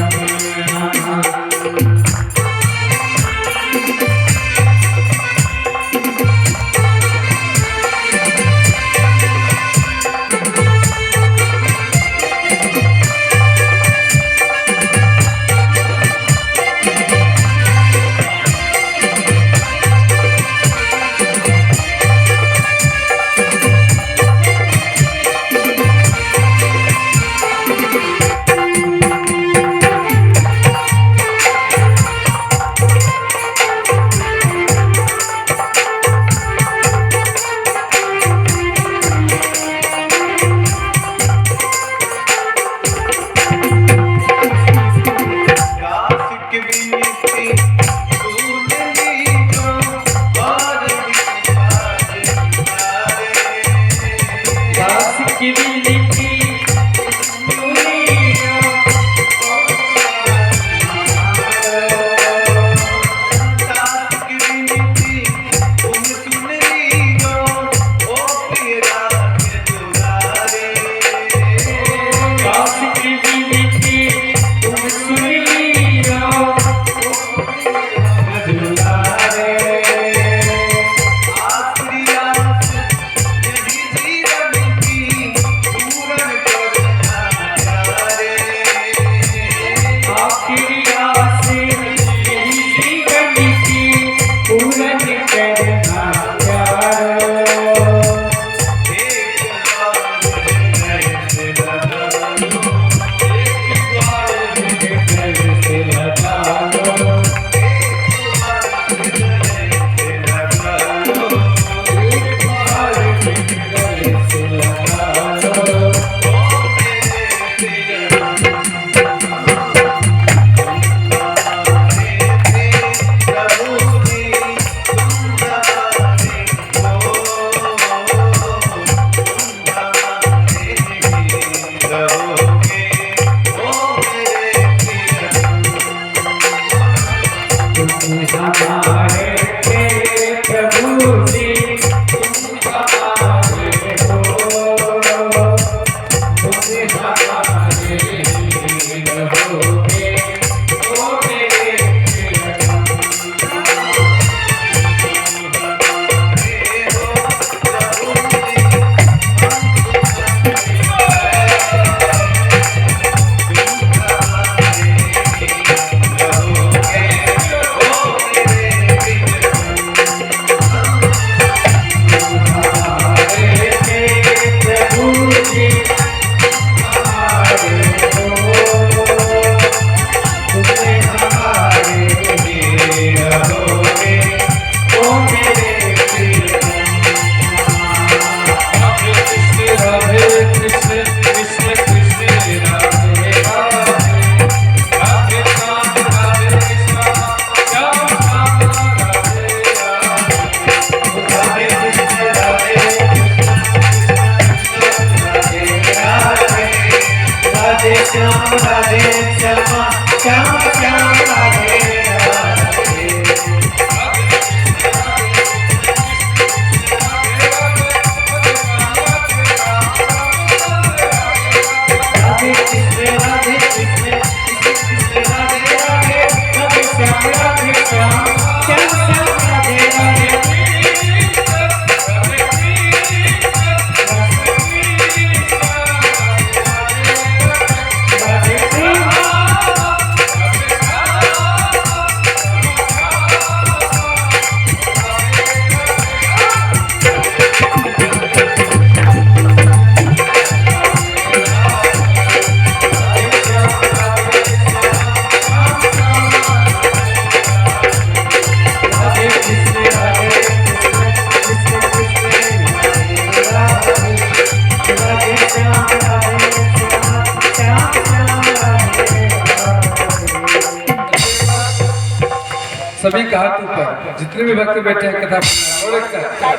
सभी का हाथ ऊपर, जितने भी भक्त बैठे हैं कथा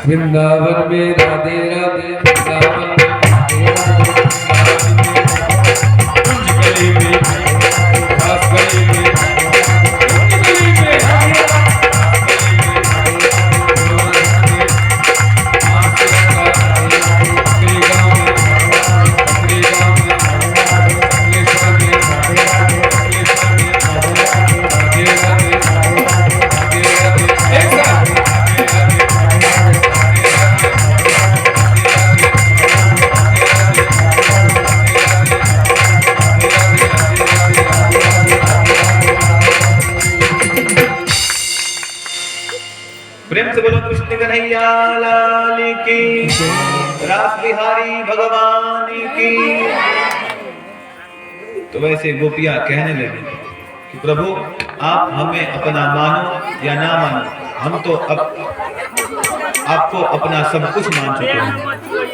वृंदावन में राधे राधे, वृंदावन में राधे राधे, कुंज गली में, घास गली में, कुंज गली में प्रेम से बोलो कृष्ण कन्हैया लाल की, रास बिहारी भगवान की। तो वैसे गोपियां कहने लगी कि प्रभु आप हमें अपना मानो या ना मानो, हम तो अब आपको अपना सब कुछ मान चुके हैं।